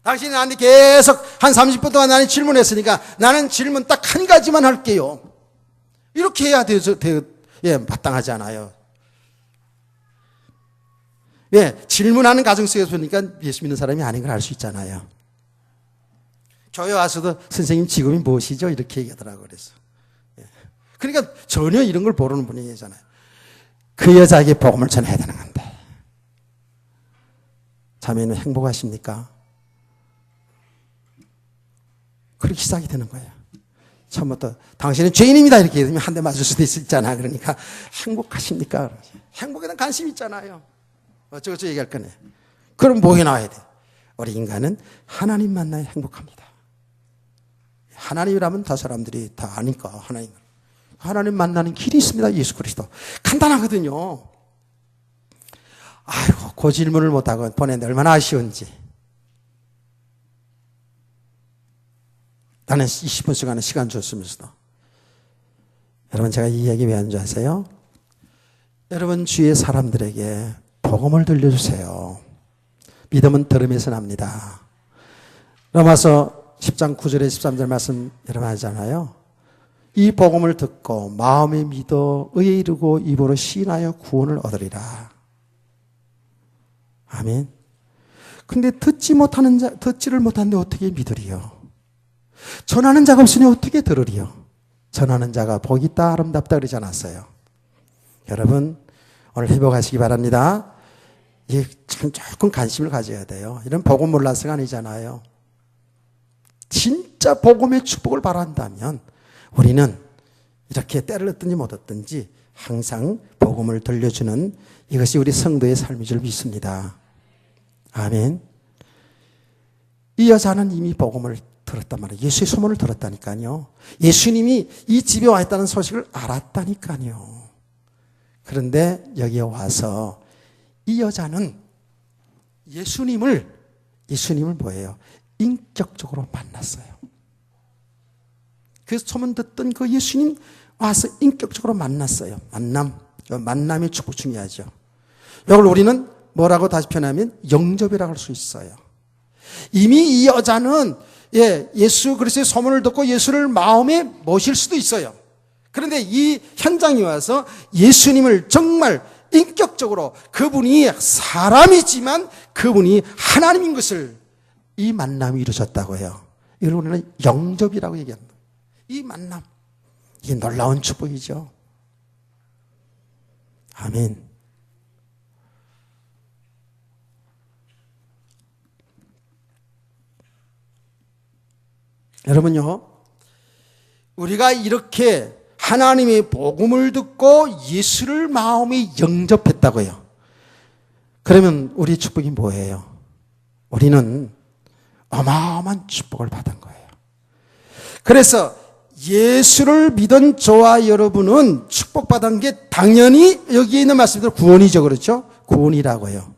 당신이 나한테 계속 한 30분 동안 나는 질문했으니까 나는 질문 딱 한 가지만 할게요. 이렇게 해야 마땅하지 않아요. 질문하는 가정 속에서 보니까 예수 믿는 사람이 아닌 걸 알 수 있잖아요. 교회 와서도 선생님 직업이 무엇이죠? 이렇게 얘기하더라고요. 그래서. 그러니까 전혀 이런 걸 모르는 분이잖아요. 그 여자에게 복음을 전해야 되는 건데. 자매는 행복하십니까? 그렇게 시작이 되는 거예요. 처음부터 당신은 죄인입니다 이렇게 되면 한 대 맞을 수도 있잖아. 그러니까 행복하십니까? 행복에 대한 관심이 있잖아요. 어쩌고저쩌고 얘기할 거네. 그럼 뭐 해놔야 돼? 우리 인간은 하나님 만나야 행복합니다. 하나님이라면 다 사람들이 다 아니까 하나님 만나는 길이 있습니다. 예수 그리스도. 간단하거든요. 아이고 그 질문을 못하고 보냈는데 얼마나 아쉬운지. 나는 20분 시간에 시간 줬으면서도. 여러분 제가 이 얘기 왜 하는 줄 아세요? 여러분 주위의 사람들에게 복음을 들려주세요. 믿음은 들음에서 납니다. 로마서 10장 9절에 13절 말씀 여러분 하잖아요. 이 복음을 듣고 마음에 믿어 의에 이르고 입으로 시인하여 구원을 얻으리라. 아멘. 근데 듣지를 못하는데 어떻게 믿으리요? 전하는 자가 없으니 어떻게 들으리요? 전하는 자가 복이 있다 아름답다 그러지 않았어요. 여러분 오늘 회복하시기 바랍니다. 이게 참 조금 관심을 가져야 돼요. 이런 복음 몰라서가 아니잖아요. 진짜 복음의 축복을 바란다면 우리는 이렇게 때를 얻든지 못 얻든지 항상 복음을 들려주는 이것이 우리 성도의 삶인 줄 믿습니다. 아멘. 이 여자는 이미 복음을 들었단 말이에요. 예수의 소문을 들었다니까요. 예수님이 이 집에 와 있다는 소식을 알았다니까요. 그런데 여기에 와서 이 여자는 예수님을 뭐예요? 인격적으로 만났어요. 그래서 소문 듣던 그 예수님 와서 인격적으로 만났어요. 만남의 축복 중요하죠. 이걸 우리는 뭐라고 다시 표현하면 영접이라고 할 수 있어요. 이미 이 여자는 예수 그리스도의 소문을 듣고 예수를 마음에 모실 수도 있어요. 그런데 이 현장에 와서 예수님을 정말 인격적으로 그분이 사람이지만 그분이 하나님인 것을 이 만남이 이루어졌다고 해요. 이걸 우리는 영접이라고 얘기합니다. 이 만남, 이게 놀라운 축복이죠. 아멘. 여러분요, 우리가 이렇게 하나님의 복음을 듣고 예수를 마음에 영접했다고요. 그러면 우리 축복이 뭐예요? 우리는 어마어마한 축복을 받은 거예요. 그래서 예수를 믿은 저와 여러분은 축복받은 게 당연히 여기에 있는 말씀대로 구원이죠. 그렇죠? 구원이라고요.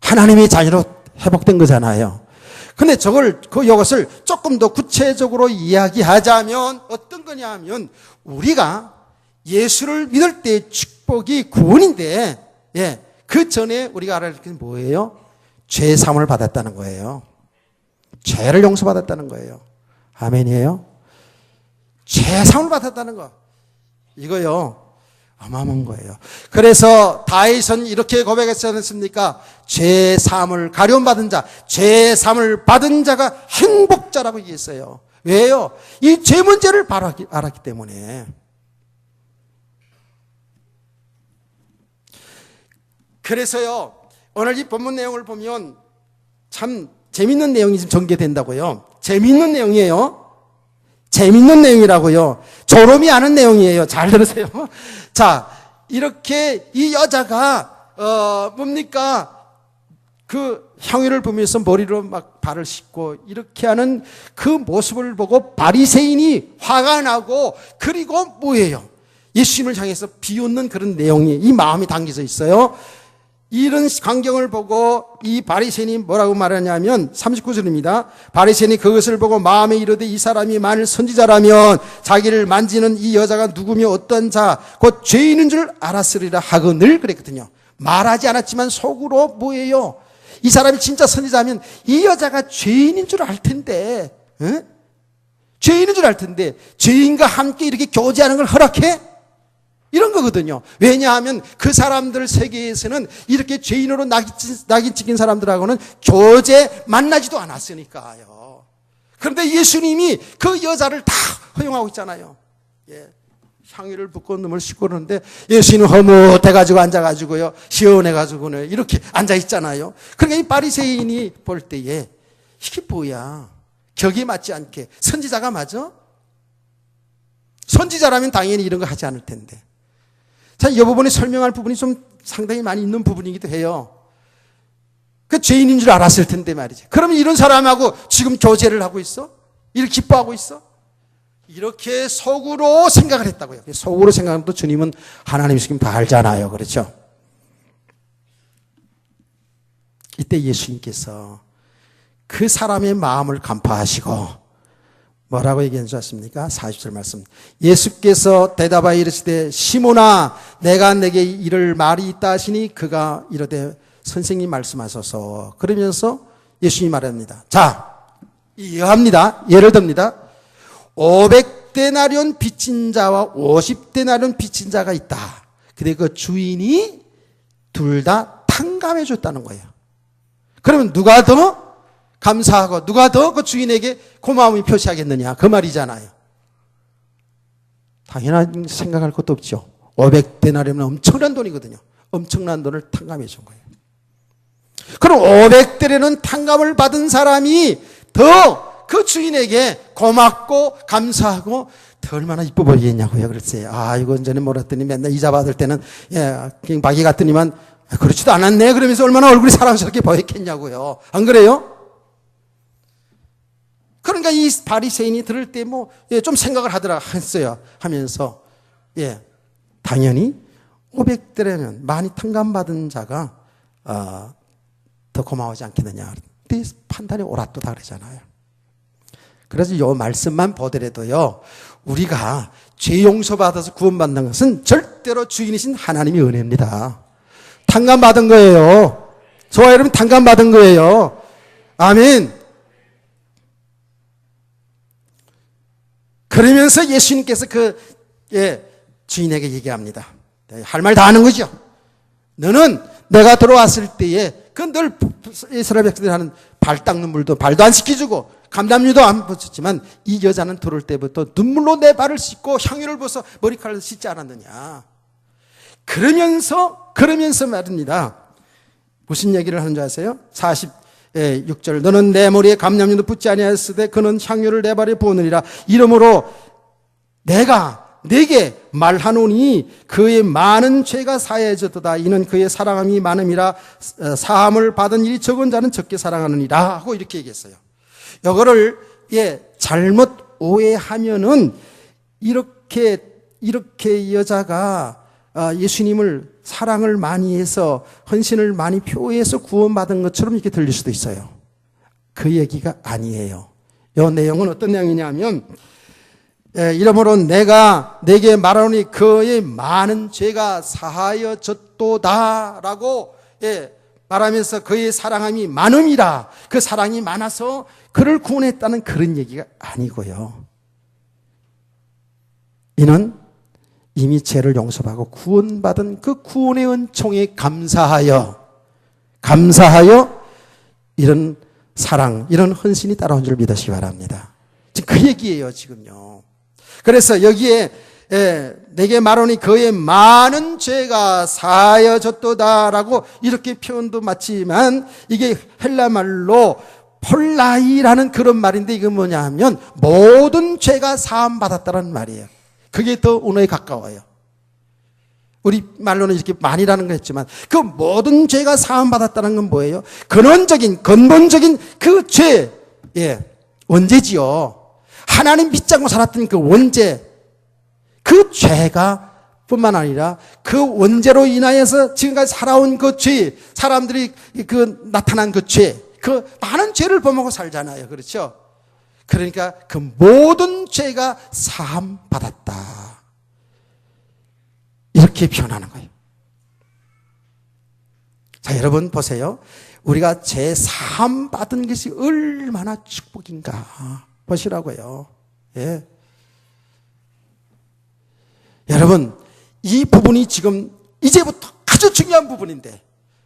하나님의 자녀로 회복된 거잖아요. 근데 이것을 조금 더 구체적으로 이야기하자면 어떤 거냐 하면 우리가 예수를 믿을 때 축복이 구원인데, 그 전에 우리가 알아야 할 것은 뭐예요? 죄 사함을 받았다는 거예요. 죄를 용서받았다는 거예요. 아멘이에요? 죄 사함을 받았다는 거. 이거요. 어마어마한 거예요. 그래서 다윗은 이렇게 고백했지 않습니까? 죄 사함을 가려움받은 자, 죄 사함을 받은 자가 행복자라고 얘기했어요. 왜요? 이 죄 문제를 바로 알았기 때문에. 그래서요, 오늘 이 본문 내용을 보면 참 재밌는 내용이 지금 전개된다고요. 재밌는 내용이에요. 재밌는 내용이라고요. 조롬이 아는 내용이에요. 잘 들으세요. 자, 이렇게 이 여자가 뭡니까? 그 향유를 보면서 머리로 막 발을 씻고 이렇게 하는 그 모습을 보고 바리새인이 화가 나고, 그리고 뭐예요? 예수님을 향해서 비웃는 그런 내용이 이 마음이 담겨져 있어요. 이런 광경을 보고 이 바리새인이 뭐라고 말하냐면 39절입니다. 바리새인이 그것을 보고 마음에 이르되 이 사람이 만일 선지자라면 자기를 만지는 이 여자가 누구며 어떤 자 곧 죄인인 줄 알았으리라 하거늘 그랬거든요. 말하지 않았지만 속으로 뭐예요? 이 사람이 진짜 선지자면 이 여자가 죄인인 줄 알 텐데, 죄인인 줄 알 텐데 죄인과 함께 이렇게 교제하는 걸 허락해? 이런 거거든요. 왜냐하면 그 사람들 세계에서는 이렇게 죄인으로 낙인 찍힌 사람들하고는 교제 만나지도 않았으니까요. 그런데 예수님이 그 여자를 다 허용하고 있잖아요. 예. 향유를 붓고 눈을 씻고 그러는데 예수님은 허무해가지고 앉아가지고요. 시원해가지고는 이렇게 앉아있잖아요. 그러니까 이 바리새인이 볼 때에 이게 뭐야? 격이 맞지 않게. 선지자가 맞아? 선지자라면 당연히 이런 거 하지 않을 텐데. 자, 이 부분에 설명할 부분이 좀 상당히 많이 있는 부분이기도 해요. 그 죄인인 줄 알았을 텐데 말이지. 그러면 이런 사람하고 지금 교제를 하고 있어? 이렇게 기뻐하고 있어? 이렇게 속으로 생각을 했다고요. 속으로 생각하면 또 주님은 하나님이시긴 다 알잖아요. 그렇죠? 이때 예수님께서 그 사람의 마음을 간파하시고 뭐라고 얘기한 줄 아십니까? 40절 말씀. 예수께서 대답하여 이르시되 시몬아 내가 내게 이를 말이 있다 하시니 그가 이르되 선생님 말씀하소서. 그러면서 예수님이 말합니다. 자, 이해합니다. 예를 듭니다. 500데나리온 빚진 자와 50데나리온 빚진 자가 있다. 근데 그 주인이 둘 다 탕감해 줬다는 거예요. 그러면 누가 더 감사하고 누가 더 그 주인에게 고마움을 표시하겠느냐, 그 말이잖아요. 당연한 생각할 것도 없죠. 500데나리온은 엄청난 돈이거든요. 엄청난 돈을 탕감해 준 거예요. 그럼 500데나리온 탕감을 받은 사람이 더 그 주인에게 고맙고 감사하고 더 얼마나 이뻐 보이겠냐고요. 그랬어요. 아, 이거 전에 몰았더니 맨날 이자 받을 때는 그냥 마귀 같더니만 그렇지도 않았네. 그러면서 얼마나 얼굴이 사랑스럽게 보였겠냐고요. 안 그래요? 그러니까 이 바리새인이 들을 때 좀 생각을 했어요. 하면서 당연히 500데나리온 많이 탕감받은 자가 더 고마워하지 않겠느냐. 근데 판단이 옳았다 그러잖아요. 그래서 이 말씀만 보더라도요, 우리가 죄 용서받아서 구원받는 것은 절대로 주인이신 하나님의 은혜입니다. 탕감받은 거예요. 저와 여러분 탕감받은 거예요. 아멘. 그러면서 예수님께서 주인에게 얘기합니다. 할 말 다 하는 거죠. 너는 내가 들어왔을 때에 늘 이스라엘 백성들이 하는 발 닦는 물도 발도 안 씻겨주고 감람유도 안 붙였지만 이 여자는 들어올 때부터 눈물로 내 발을 씻고 향유를 부어서 머리카락을 씻지 않았느냐. 그러면서 말입니다. 무슨 얘기를 하는 줄 아세요? 46절. 너는 내 머리에 감람유도 붙지 아니하였으되 그는 향유를 내 발에 부으느니라. 이러므로 내가 내게 말하노니 그의 많은 죄가 사해졌도다. 이는 그의 사랑함이 많음이라. 사함을 받은 일이 적은 자는 적게 사랑하느니라 하고 이렇게 얘기했어요. 이거를 잘못 오해하면은 이렇게 여자가 예수님을 사랑을 많이 해서 헌신을 많이 표해서 구원받은 것처럼 이렇게 들릴 수도 있어요. 그 얘기가 아니에요. 이 내용은 어떤 내용이냐면 이러므로 내가 내게 말하노니 그의 많은 죄가 사하여졌도다라고 말하면서 그의 사랑함이 많음이라. 그 사랑이 많아서 그를 구원했다는 그런 얘기가 아니고요. 이는 이미 죄를 용서받고 구원받은 그 구원의 은총에 감사하여 이런 사랑, 이런 헌신이 따라온 줄 믿으시기 바랍니다. 지금 그 얘기예요, 지금요. 그래서 여기에 내게 말하니 그의 많은 죄가 사하여졌도다라고 이렇게 표현도 맞지만 이게 헬라말로 폴라이라는 그런 말인데 이건 뭐냐 하면 모든 죄가 사함받았다는 말이에요. 그게 더 언어에 가까워요. 우리 말로는 이렇게 만이라는 거 했지만 그 모든 죄가 사함받았다는 건 뭐예요? 근본적인 그 죄, 원죄지요. 하나님 믿지 않고 살았던 그 원죄, 그 죄가 뿐만 아니라 그 원죄로 인하여서 지금까지 살아온 그 죄, 사람들이 그 나타난 그 죄, 그 많은 죄를 범하고 살잖아요. 그렇죠? 그러니까 그 모든 죄가 사함 받았다. 이렇게 표현하는 거예요. 자, 여러분 보세요. 우리가 죄 사함 받은 것이 얼마나 축복인가 보시라고요. 예. 여러분, 이 부분이 지금 이제부터 아주 중요한 부분인데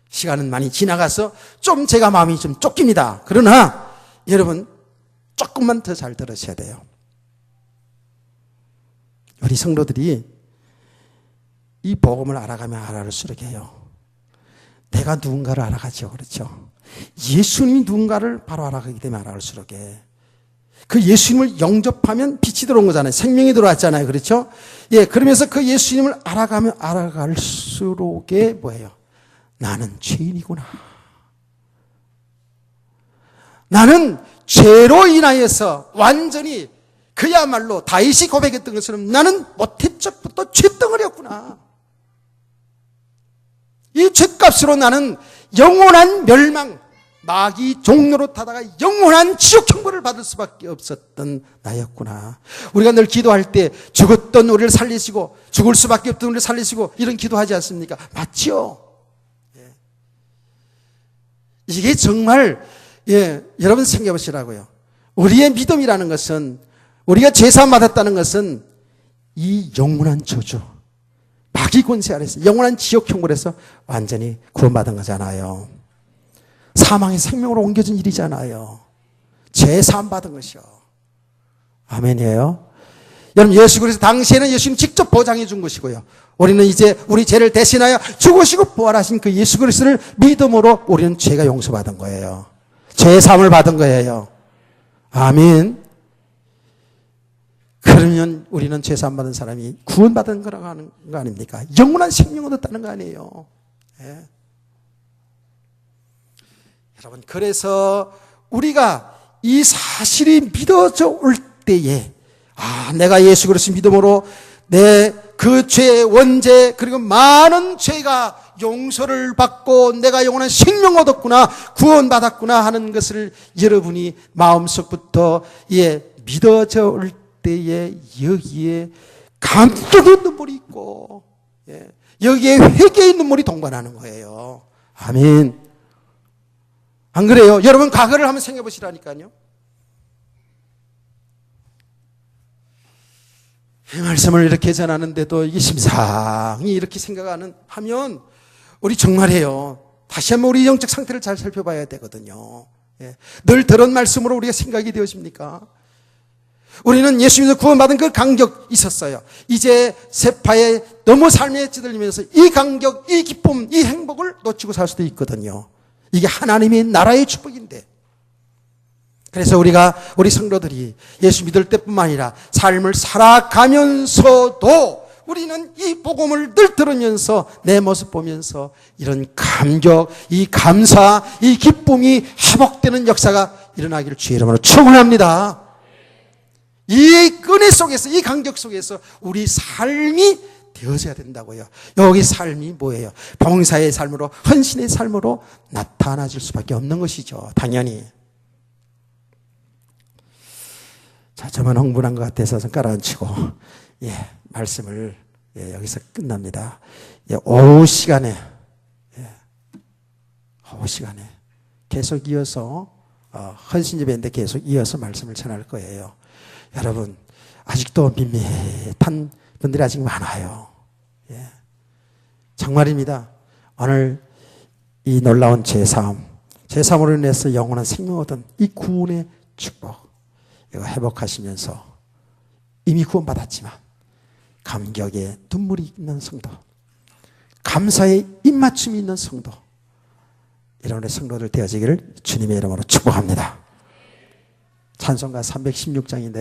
시간은 많이 지나가서 좀 제가 마음이 좀 쫓깁니다. 그러나 여러분 조금만 더 잘 들으셔야 돼요. 우리 성도들이 이 복음을 알아가면 알아갈수록 해요. 내가 누군가를 알아가죠. 그렇죠? 예수님이 누군가를 바로 알아가기 때문에 알아갈수록 해. 그 예수님을 영접하면 빛이 들어온 거잖아요. 생명이 들어왔잖아요. 그렇죠? 예, 그러면서 그 예수님을 알아가면 알아갈수록에 뭐예요? 나는 죄인이구나. 나는 죄로 인하여서 완전히 그야말로 다윗이 고백했던 것처럼 나는 못한 적부터 죄덩어리였구나. 이 죄값으로 나는 영원한 멸망, 마귀 종로로 타다가 영원한 지옥 형벌을 받을 수밖에 없었던 나였구나. 우리가 늘 기도할 때 죽었던 우리를 살리시고 죽을 수밖에 없던 우리를 살리시고 이런 기도하지 않습니까? 맞죠? 예. 이게 정말 여러분 생각해 보시라고요. 우리의 믿음이라는 것은 우리가 죄사함 받았다는 것은 이 영원한 저주, 마귀 권세 아래서 영원한 지옥 형벌에서 완전히 구원받은 거잖아요. 사망이 생명으로 옮겨진 일이잖아요. 죄사함 받은 것이요. 아멘이에요. 여러분, 예수 그리스도 당시에는 예수님 직접 보장해 준 것이고요. 우리는 이제 우리 죄를 대신하여 죽으시고 부활하신 그 예수 그리스도를 믿음으로 우리는 죄가 용서받은 거예요. 죄사함을 받은 거예요. 아멘. 그러면 우리는 죄사함 받은 사람이 구원받은 거라고 하는 거 아닙니까? 영원한 생명을 얻었다는 거 아니에요. 예. 여러분, 그래서 우리가 이 사실이 믿어져 올 때에 내가 예수 그리스도 믿음으로 내 그 죄의 원죄 그리고 많은 죄가 용서를 받고 내가 영원한 생명 얻었구나, 구원받았구나 하는 것을 여러분이 마음속부터 믿어져 올 때에 여기에 감격의 눈물이 있고 여기에 회개의 눈물이 동반하는 거예요. 아멘. 안 그래요? 여러분 과거를 한번 생각해 보시라니까요. 이 말씀을 이렇게 전하는데도 이게 심상히 이렇게 하면 우리 정말해요. 다시 한번 우리 영적 상태를 잘 살펴봐야 되거든요. 늘 들은 말씀으로 우리가 생각이 되어집니까? 우리는 예수님에서 구원받은 그 감격 있었어요. 이제 세파에 너무 삶에 찌들리면서 이 감격, 이 기쁨, 이 행복을 놓치고 살 수도 있거든요. 이게 하나님의 나라의 축복인데. 그래서 우리 성도들이 예수 믿을 때뿐만 아니라 삶을 살아가면서도 우리는 이 복음을 늘 들으면서 내 모습 보면서 이런 감격, 이 감사, 이 기쁨이 회복되는 역사가 일어나기를 주의 이름으로 축원합니다. 이 은혜 속에서, 이 감격 속에서 우리 삶이 되어져야 된다고요. 여기 삶이 뭐예요? 봉사의 삶으로, 헌신의 삶으로 나타나질 수밖에 없는 것이죠. 당연히. 자, 저만 흥분한 것 같아서 좀 깔아앉히고, 말씀을, 여기서 끝납니다. 오후 시간에 계속 이어서, 헌신예배인데 계속 이어서 말씀을 전할 거예요. 여러분, 아직도 밋밋한 분들이 아직 많아요. 정말입니다. 오늘 이 놀라운 제사함으로 인해서 영원한 생명 얻은 이 구원의 축복, 이거 회복하시면서 이미 구원받았지만 감격에 눈물이 있는 성도, 감사에 입맞춤이 있는 성도, 이런 우리 성도들 되어지기를 주님의 이름으로 축복합니다. 찬송가 316장인데